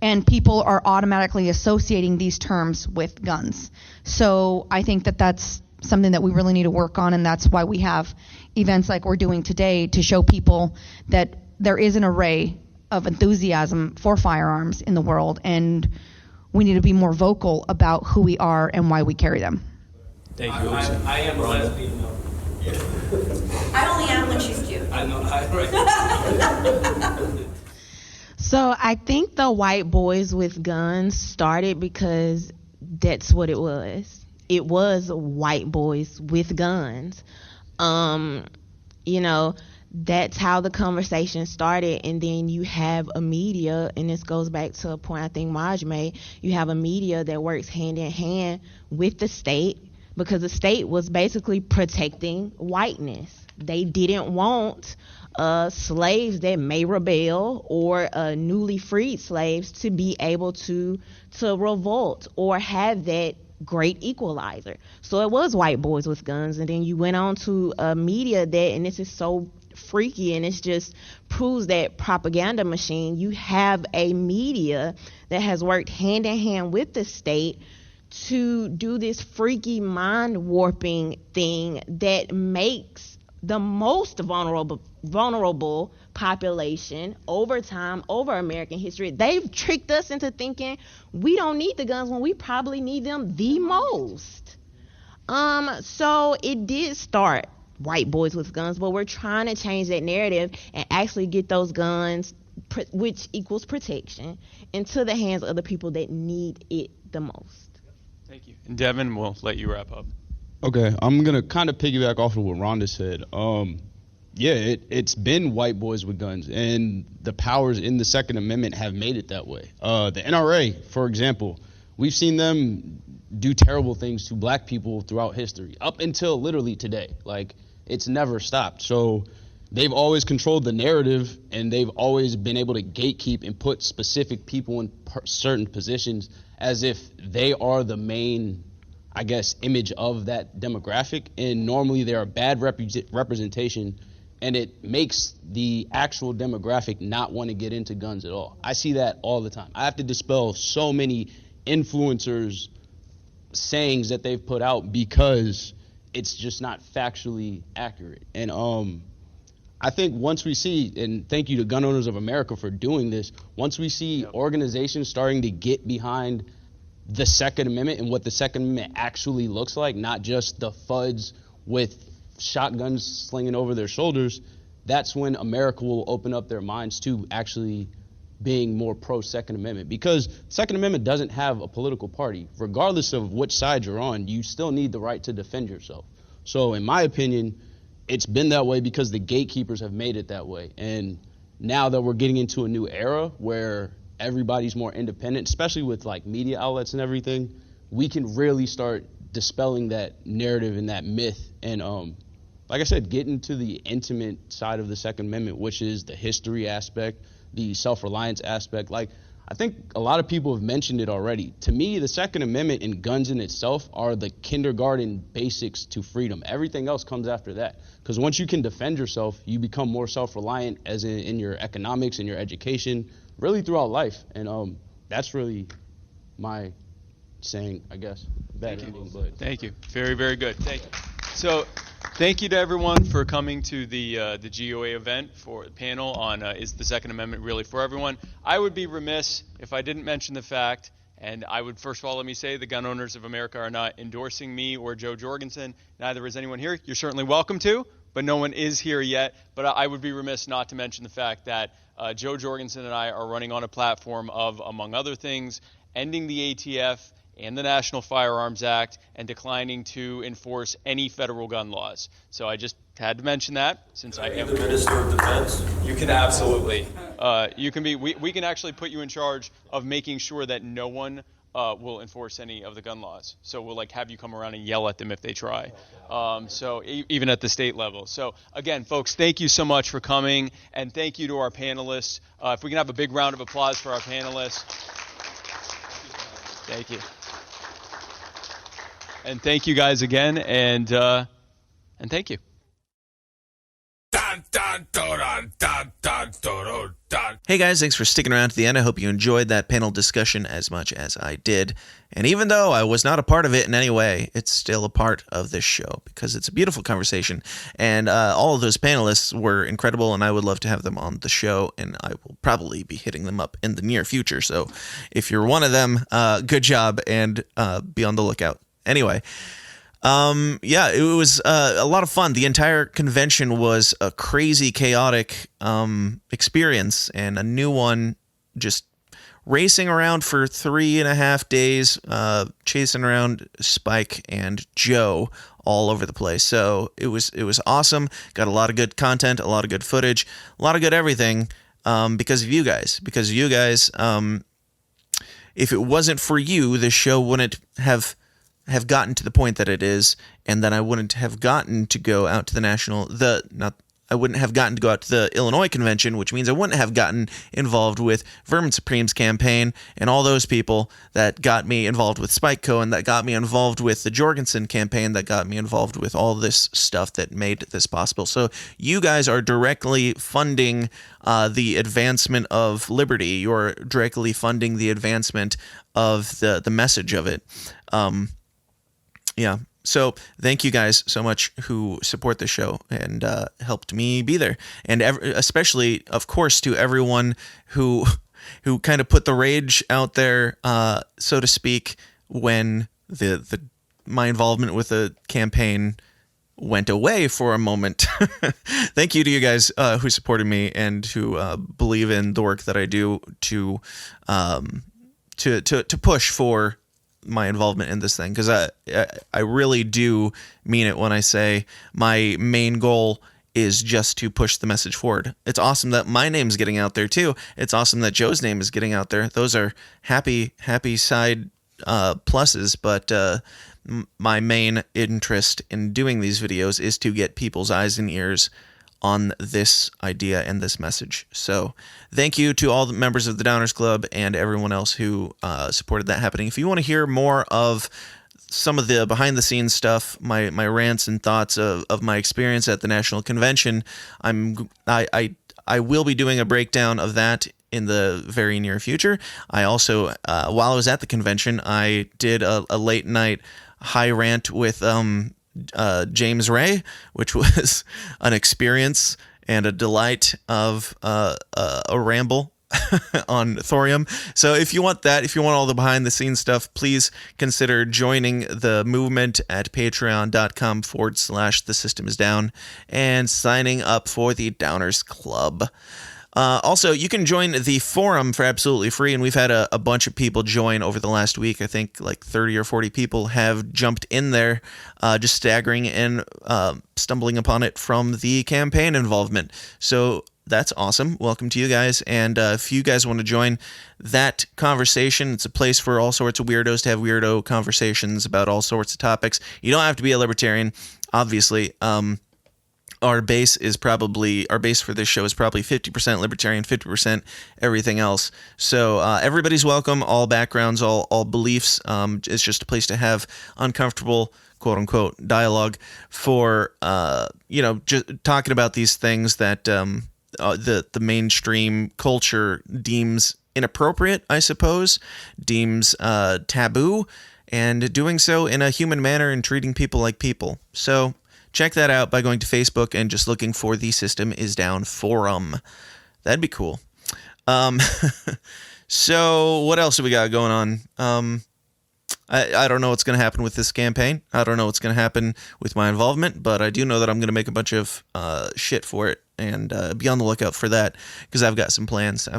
And people are automatically associating these terms with guns. So I think that that's something that we really need to work on, and that's why we have events like we're doing today to show people that there is an array of enthusiasm for firearms in the world, and we need to be more vocal about who we are and why we carry them. Thank you. I am a lesbian, though. I only am when she's cute. I know. Right. So I think the white boys with guns started because that's what it was. It was white boys with guns. You know, that's how the conversation started. And then you have a media, and this goes back to a point I think Maj made, you have a media that works hand in hand with the state, because the state was basically protecting whiteness. They didn't want slaves that may rebel or newly freed slaves to be able to revolt or have that great equalizer. So it was white boys with guns. And then you went on to media that, and this is so freaky, and it just proves that propaganda machine. You have a media that has worked hand in hand with the state to do this freaky mind warping thing that makes the most vulnerable population over time, over American history. They've tricked us into thinking we don't need the guns when we probably need them the most. So it did start white boys with guns, but we're trying to change that narrative and actually get those guns, which equals protection, into the hands of the people that need it the most. Thank you. And Devin, we'll let you wrap up. Okay, I'm going to kind of piggyback off of what Rhonda said. Yeah, it's been white boys with guns, and the powers in the Second Amendment have made it that way. The NRA, for example, we've seen them do terrible things to black people throughout history, up until literally today. Like, it's never stopped. So they've always controlled the narrative, and they've always been able to gatekeep and put specific people in certain positions as if they are the main, I guess, image of that demographic. And normally they're a bad representation, and it makes the actual demographic not want to get into guns at all. I see that all the time. I have to dispel so many influencers' sayings that they've put out because it's just not factually accurate. And I think once we see, and thank you to Gun Owners of America for doing this, once we see organizations starting to get behind the Second Amendment and what the Second Amendment actually looks like, not just the FUDs with shotguns slinging over their shoulders, that's when America will open up their minds to actually being more pro-Second Amendment, because Second Amendment doesn't have a political party. Regardless of which side you're on, you still need the right to defend yourself. So in my opinion, it's been that way because the gatekeepers have made it that way. And now that we're getting into a new era where everybody's more independent, especially with like media outlets and everything, we can really start dispelling that narrative and that myth. And like I said, get into the intimate side of the Second Amendment, which is the history aspect, the self-reliance aspect. Like, I think a lot of people have mentioned it already. To me, the Second Amendment and guns in itself are the kindergarten basics to freedom. Everything else comes after that. Because once you can defend yourself, you become more self-reliant as in your economics and your education, really throughout life. And that's really my saying, I guess. Thank you. Very, very good. Thank you. So, thank you to everyone for coming to the GOA event for the panel on is the Second Amendment really for everyone? I would be remiss if I didn't mention the fact, and I would first of all let me say the gun owners of America are not endorsing me or Joe Jorgensen. Neither is anyone here. You're certainly welcome to, but no one is here yet. But I would be remiss not to mention the fact that Joe Jorgensen and I are running on a platform of, among other things, ending the ATF and the National Firearms Act, and declining to enforce any federal gun laws. So I just had to mention that, since I am the Minister of Defense. You can absolutely. You can be. We can actually put you in charge of making sure that no one will enforce any of the gun laws. So we'll have you come around and yell at them if they try. So even at the state level. So again, folks, thank you so much for coming, and thank you to our panelists. If we can have a big round of applause for our panelists. Thank you. And thank you guys again, and thank you. Hey guys, thanks for sticking around to the end. I hope you enjoyed that panel discussion as much as I did. And even though I was not a part of it in any way, it's still a part of this show because it's a beautiful conversation. And all of those panelists were incredible, and I would love to have them on the show, and I will probably be hitting them up in the near future. So if you're one of them, good job, and be on the lookout. Anyway, it was a lot of fun. The entire convention was a crazy, chaotic experience, and a new one, just racing around for 3.5 days, chasing around Spike and Joe all over the place. So it was awesome. Got a lot of good content, a lot of good footage, a lot of good everything because of you guys. If it wasn't for you, the show wouldn't have gotten to the point that it is, and then I wouldn't have gotten to go out to I wouldn't have gotten to go out to the Illinois convention, which means I wouldn't have gotten involved with Vermin Supreme's campaign and all those people that got me involved with Spike Cohen, that got me involved with the Jorgensen campaign, that got me involved with all this stuff that made this possible. So you guys are directly funding the advancement of liberty. You're directly funding the advancement of the message of it. So thank you guys so much who support the show and helped me be there. And especially, of course, to everyone who kind of put the rage out there, so to speak, when my involvement with the campaign went away for a moment. Thank you to you guys who supported me and who believe in the work that I do to push for my involvement in this thing, because I really do mean it when I say my main goal is just to push the message forward. It's awesome that my name's getting out there too. It's awesome that Joe's name is getting out there. Those are happy side pluses, but my main interest in doing these videos is to get people's eyes and ears on this idea and this message. So thank you to all the members of the Downers Club and everyone else who supported that happening. If you want to hear more of some of the behind the scenes stuff, my rants and thoughts of my experience at the National Convention, I will be doing a breakdown of that in the very near future. I also, while I was at the convention, I did a late night high rant with James Ray, which was an experience and a delight of a ramble on thorium. So if you want all the behind the scenes stuff, please consider joining the movement at patreon.com/thesystemsdown and signing up for the Downers Club. Also, you can join the forum for absolutely free, and we've had a bunch of people join over the last week. I think like 30 or 40 people have jumped in there, just staggering and stumbling upon it from the campaign involvement. So that's awesome. Welcome to you guys. And if you guys want to join that conversation, it's a place for all sorts of weirdos to have weirdo conversations about all sorts of topics. You don't have to be a libertarian, obviously. Our base for this show is probably 50% libertarian, 50% everything else. So everybody's welcome, all backgrounds, all beliefs. It's just a place to have uncomfortable, quote unquote, dialogue for just talking about these things that the mainstream culture deems inappropriate, I suppose, deems taboo, and doing so in a human manner and treating people like people. So check that out by going to Facebook and just looking for the System Is Down forum. That'd be cool. So what else do we got going on? I don't know what's going to happen with this campaign. I don't know what's going to happen with my involvement, but I do know that I'm going to make a bunch of shit for it, and be on the lookout for that, because I've got some plans.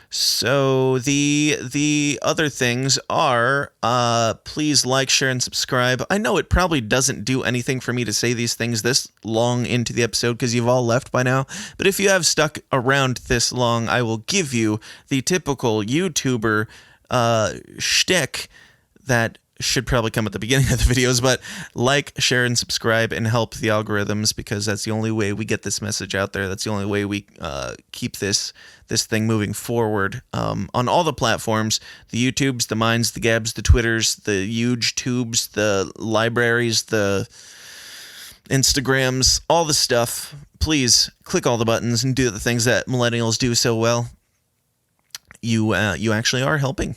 So the other things are, please like, share, and subscribe. I know it probably doesn't do anything for me to say these things this long into the episode because you've all left by now, but if you have stuck around this long, I will give you the typical YouTuber shtick that should probably come at the beginning of the videos, but like, share, and subscribe and help the algorithms, because that's the only way we get this message out there. That's the only way we keep this thing moving forward on all the platforms: the YouTubes, the Minds, the Gabs, the Twitters, the huge tubes, the libraries, the Instagrams, all the stuff. Please click all the buttons and do the things that millennials do so well. You actually are helping.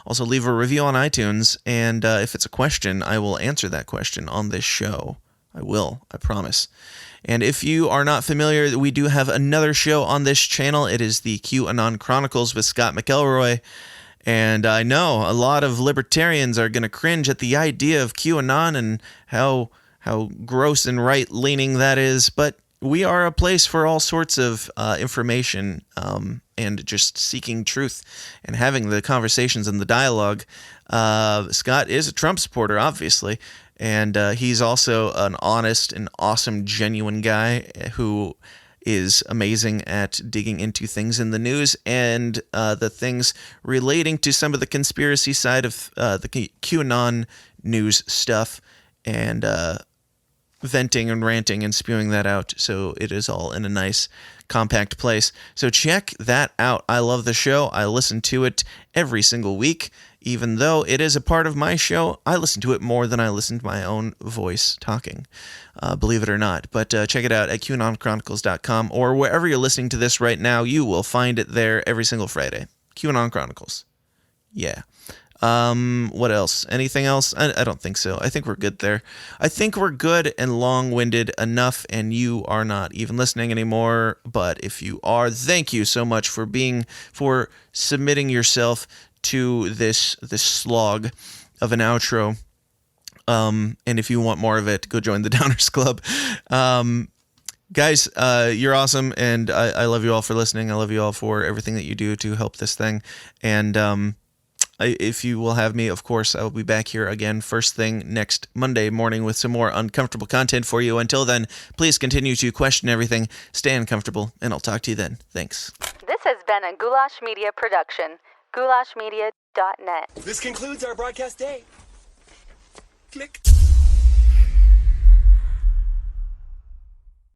Also, leave a review on iTunes, and if it's a question, I will answer that question on this show. I will, I promise. And if you are not familiar, we do have another show on this channel. It is the QAnon Chronicles with Scott McElroy. And I know a lot of libertarians are going to cringe at the idea of QAnon and how gross and right-leaning that is, but we are a place for all sorts of information and just seeking truth and having the conversations and the dialogue. Scott is a Trump supporter, obviously, and he's also an honest and awesome, genuine guy who is amazing at digging into things in the news and the things relating to some of the conspiracy side of the QAnon news stuff, and venting and ranting and spewing that out, so it is all in a nice compact place. So check that out. I love the show. I listen to it every single week. Even though it is a part of my show, I listen to it more than I listen to my own voice talking, believe it or not. But check it out at QAnonChronicles.com, or wherever you're listening to this right now, you will find it there every single Friday. QAnon Chronicles. Yeah. What else? Anything else? I don't think so. I think we're good there. I think we're good and long-winded enough, and you are not even listening anymore. But if you are, thank you so much for submitting yourself to this slog of an outro. And if you want more of it, go join the Downers Club. Guys, you're awesome, and I love you all for listening. I love you all for everything that you do to help this thing. And if you will have me, of course, I will be back here again first thing next Monday morning with some more uncomfortable content for you. Until then, please continue to question everything, stay uncomfortable, and I'll talk to you then. Thanks. This has been a Goulash Media production. goulashmedia.net. This concludes our broadcast day. Click.